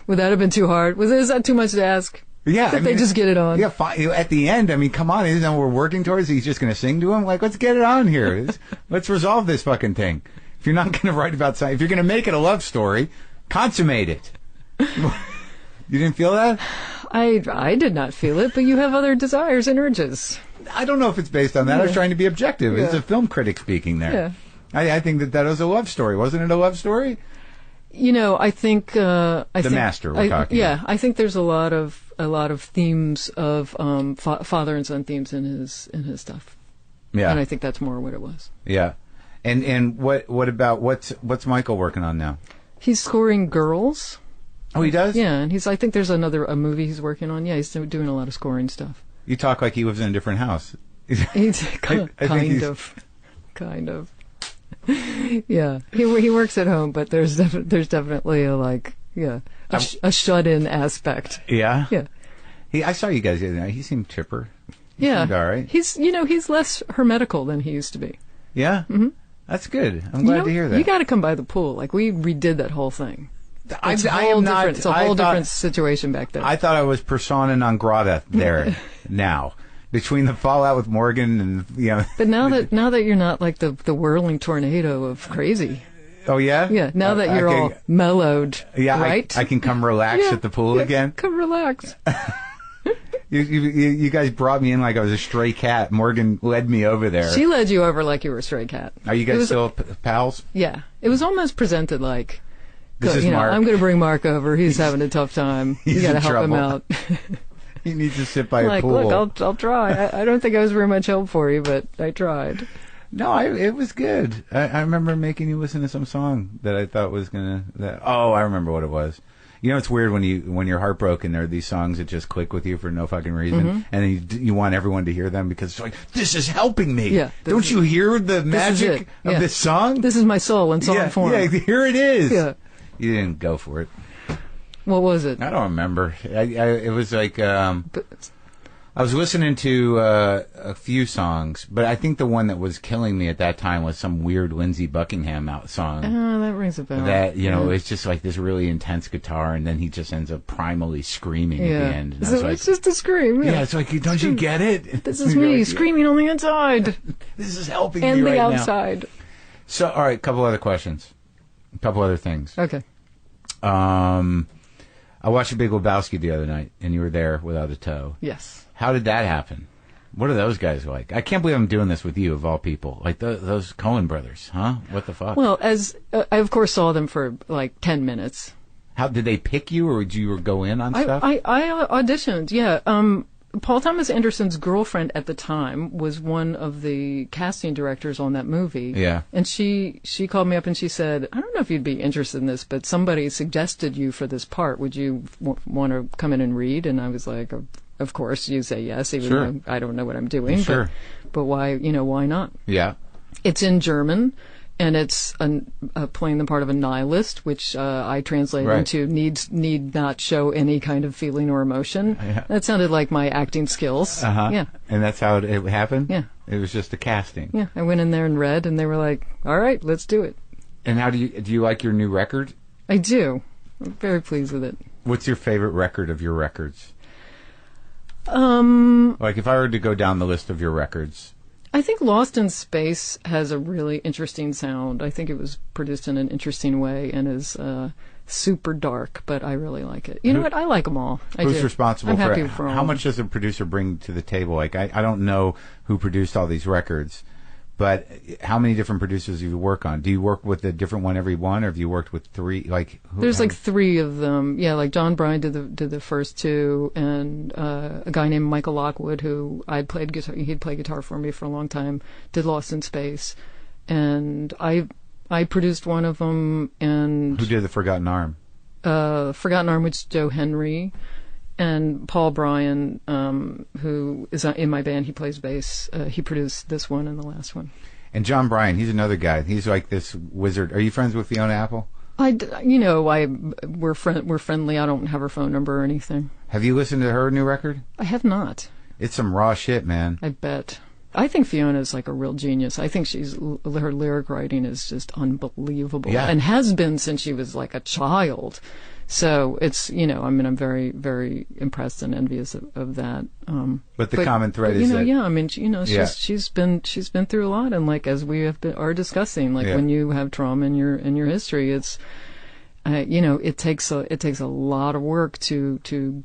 Would that have been too hard? Is that too much to ask? Yeah. That they just get it on? Yeah, at the end, I mean, come on, isn't that what we're working towards? He's just going to sing to him? Like, let's get it on here. Let's resolve this fucking thing. If you're not going to write about something, if you're going to make it a love story, consummate it. You didn't feel that? I did not feel it, but you have other desires and urges. I don't know if it's based on that. Yeah. I was trying to be objective. Yeah. It's a film critic speaking there. Yeah. I think that was a love story. Wasn't it a love story? I think... The Master we're talking about. I think there's a lot of themes of father and son themes in his stuff. Yeah. And I think that's more what it was. Yeah. And what about what's Michael working on now? He's scoring Girls. Oh, he does? Yeah, and I think there's a movie he's working on. Yeah, he's doing a lot of scoring stuff. You talk like he lives in a different house. He's kind of. Yeah, he works at home, but there's definitely a shut-in aspect. Yeah? Yeah. I saw you guys the other night. He seemed chipper. He seemed all right. He's less hermetical than he used to be. Yeah? Mm-hmm. That's good. I'm glad to hear that. You got to come by the pool. Like, we redid that whole thing. It's a whole different. It's a whole different situation back then. I thought I was persona non grata there now. Between the fallout with Morgan and, you know. But now that you're not like the whirling tornado of crazy. Oh, yeah? Yeah, now that you're all mellowed, yeah, right? I can come relax at the pool again? Come relax. You guys brought me in like I was a stray cat. Morgan led me over there. She led you over like you were a stray cat. Are you guys still pals? Yeah. It was almost presented like, this is Mark. I'm going to bring Mark over. He's having a tough time. You got to help him out. He needs to sit by a pool. Look, I'll try. I don't think I was very much help for you, but I tried. No, it was good. I remember making you listen to some song that I thought was I remember what it was. You know, it's weird when you're heartbroken. There are these songs that just click with you for no fucking reason, and you want everyone to hear them because it's like, this is helping me. Yeah, don't you hear the magic of this song? This is my soul in song form. Yeah, here it is. Yeah. You didn't go for it. What was it? I don't remember. It was like I was listening to a few songs, but I think the one that was killing me at that time was some weird Lindsey Buckingham song. Oh, that rings a bell. That, it's just like this really intense guitar, and then he just ends up primally screaming at the end. It's just a scream. Yeah, it's like, don't you get it? This is me screaming on the inside. This is helping me and right now. And the outside. So, all right, a couple other questions. A couple other things. Okay. I watched The Big Lebowski the other night, and you were there without a toe. Yes. How did that happen? What are those guys like? I can't believe I'm doing this with you, of all people. Like those Coen brothers, huh? What the fuck? Well, as I, of course, saw them for like 10 minutes. How did they pick you, or did you go in on stuff? I auditioned, yeah. Paul Thomas Anderson's girlfriend at the time was one of the casting directors on that movie. Yeah. And she called me up and she said, I don't know if you'd be interested in this, but somebody suggested you for this part. Would you want to come in and read? And I was like, of course, you say yes, even though I don't know what I'm doing. Sure. But why, why not? Yeah. It's in German. And it's playing the part of a nihilist, which I translated into need not show any kind of feeling or emotion. Yeah. That sounded like my acting skills. Uh-huh. Yeah. And that's how it happened? Yeah. It was just a casting. Yeah. I went in there and read, and they were like, all right, let's do it. And how do you like your new record? I do. I'm very pleased with it. What's your favorite record of your records? Like, if I were to go down the list of your records... I think Lost in Space has a really interesting sound. I think it was produced in an interesting way and is super dark, but I really like it. You know what? I like them all. Who's responsible for it? How much does a producer bring to the table? Like, I don't know who produced all these records, but how many different producers do you work on? Do you work with a different one every one, or have you worked with three? Like, there's like three of them. Yeah, like John Bryan did the first two, and a guy named Michael Lockwood, who I'd played guitar. He'd played guitar for me for a long time. Did Lost in Space, and I produced one of them. And who did The Forgotten Arm? Forgotten Arm, which is Joe Henry. And Paul Bryan, who is in my band, he plays bass. He produced this one and the last one. And John Bryan, he's another guy. He's like this wizard. Are you friends with Fiona Apple? We're friendly. I don't have her phone number or anything. Have you listened to her new record? I have not. It's some raw shit, man. I bet. I think Fiona's like a real genius. I think her lyric writing is just unbelievable, and has been since she was like a child. So it's, I'm very, very impressed and envious of that. But the common thread is that, she's been through a lot, and like as we are discussing, like when you have trauma in your history, it's, it takes a lot of work to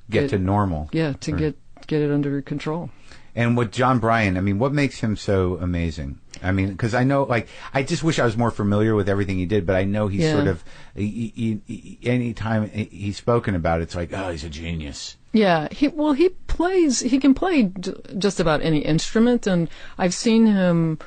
get to normal. Yeah, to get it under control. And with John Bryan, what makes him so amazing? Because I know, like, I just wish I was more familiar with everything he did, but I know he's sort of, anytime he's spoken about it, it's like, oh, he's a genius. Yeah, he can play just about any instrument, and I've seen him,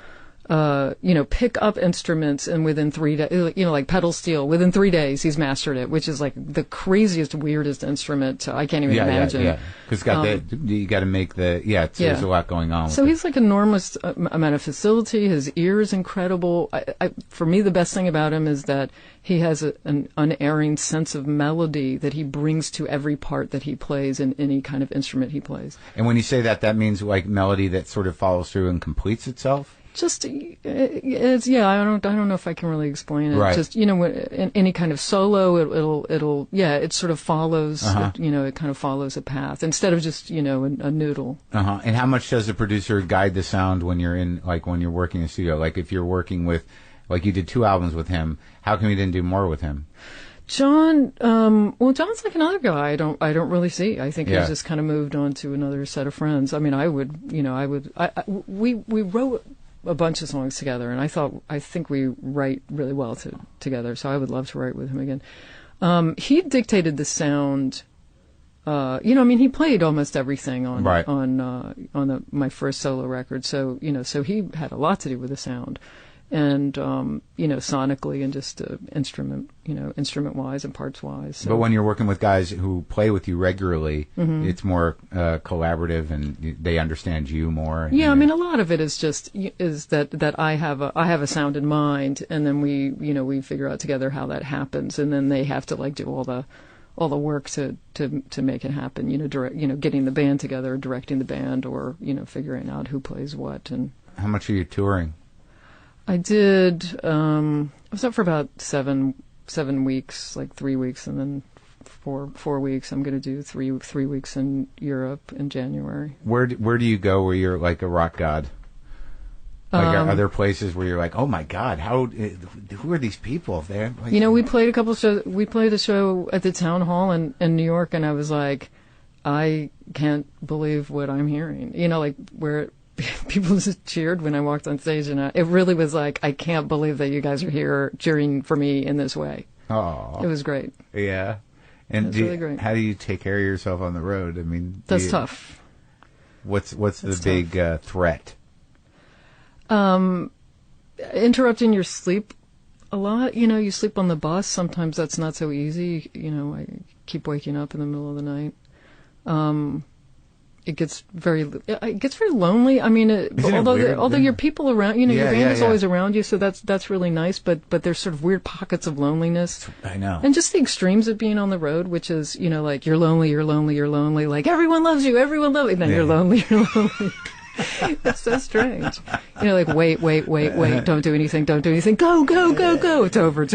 pick up instruments, and within 3 days, like pedal steel, within 3 days he's mastered it, which is like the craziest, weirdest instrument I can't even imagine. Yeah, because you got to make there's a lot going on. So he's like enormous amount of facility. His ear is incredible. For me, the best thing about him is that he has an unerring sense of melody that he brings to every part that he plays in any kind of instrument he plays. And when you say that, that means like melody that sort of follows through and completes itself? Just it's yeah. I don't know if I can really explain it. Right. Just in any kind of solo, it'll it sort of follows. It kind of follows a path instead of just a noodle. And how much does the producer guide the sound when you're when you're working in the studio? Like if you're working with, like you did 2 albums with him, how come you didn't do more with him? John, John's like another guy. I don't really see. I think he's just kind of moved on to another set of friends. I mean, we wrote a bunch of songs together, and I think we write really well together. So I would love to write with him again. He dictated the sound. He played almost everything on my first solo record. So so he had a lot to do with the sound, and sonically and just instrument wise and parts wise. So. But when you're working with guys who play with you regularly, it's more collaborative, and they understand you more. Yeah, I mean, a lot of it is just that I have a sound in mind, and then we figure out together how that happens, and then they have to do all the work to make it happen. Getting the band together, directing the band, or figuring out who plays what. And how much are you touring? I did. I was up for about 7 weeks, like 3 weeks, and then 4 weeks. I'm going to do three weeks in Europe in January. Where do you go where you're like a rock god? Are there places where you're like, oh my God, who are these people? They're like, we played a couple shows. We played a show at the Town Hall in New York, and I was like, I can't believe what I'm hearing. Where people just cheered when I walked on stage, and it really was like, I can't believe that you guys are here cheering for me in this way. Oh, it was great. Yeah, and really great. How do you take care of yourself on the road? I mean, that's tough. What's the big threat? Interrupting your sleep a lot. You sleep on the bus. Sometimes that's not so easy. I keep waking up in the middle of the night. It gets very lonely. I mean, although your people around, your band is always around you, so that's really nice. But there's sort of weird pockets of loneliness. I know. And just the extremes of being on the road, which is like you're lonely, you're lonely, you're lonely. Like everyone loves you, and then you're lonely, you're lonely. It's so strange. Wait, don't do anything, go, it's over.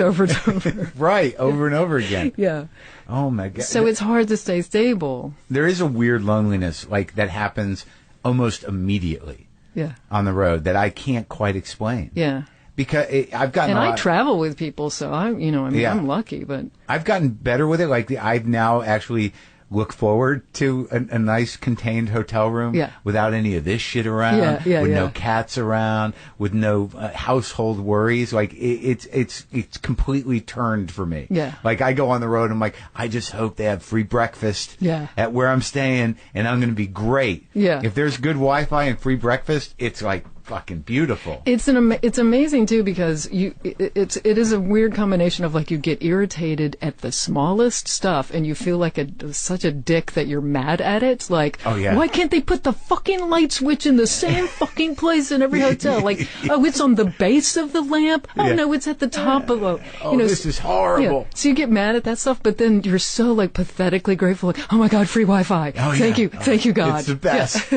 Right, over and over again. Yeah. Oh my God. So it's hard to stay stable. There is a weird loneliness that happens almost immediately. Yeah. On the road that I can't quite explain. Yeah. Because I've gotten I travel with people, so I'm lucky, but I've gotten better with it. I've now actually look forward to a nice contained hotel room without any of this shit around, with no cats around, with no household worries. It's completely turned for me. Yeah. I go on the road and I'm like, I just hope they have free breakfast at where I'm staying, and I'm going to be great. Yeah. If there's good Wi-Fi and free breakfast, it's fucking beautiful. It's amazing too, because it is a weird combination of you get irritated at the smallest stuff, and you feel like such a dick that you're mad at it. Why can't they put the fucking light switch in the same fucking place in every hotel? It's on the base of the lamp. Oh no, it's at the top of the. This is horrible. Yeah. So you get mad at that stuff, but then you're so pathetically grateful. Oh my God, free Wi-Fi. Oh, thank you, God. It's the best.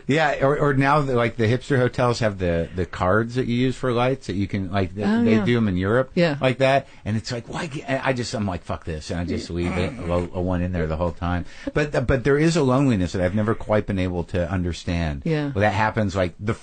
Yeah, or now the hipster hotels have the cards that you use for lights that you can they do them in Europe, like that, and it's why? I'm like, fuck this, and I just leave a one in there the whole time. But there is a loneliness that I've never quite been able to understand. Yeah, that happens the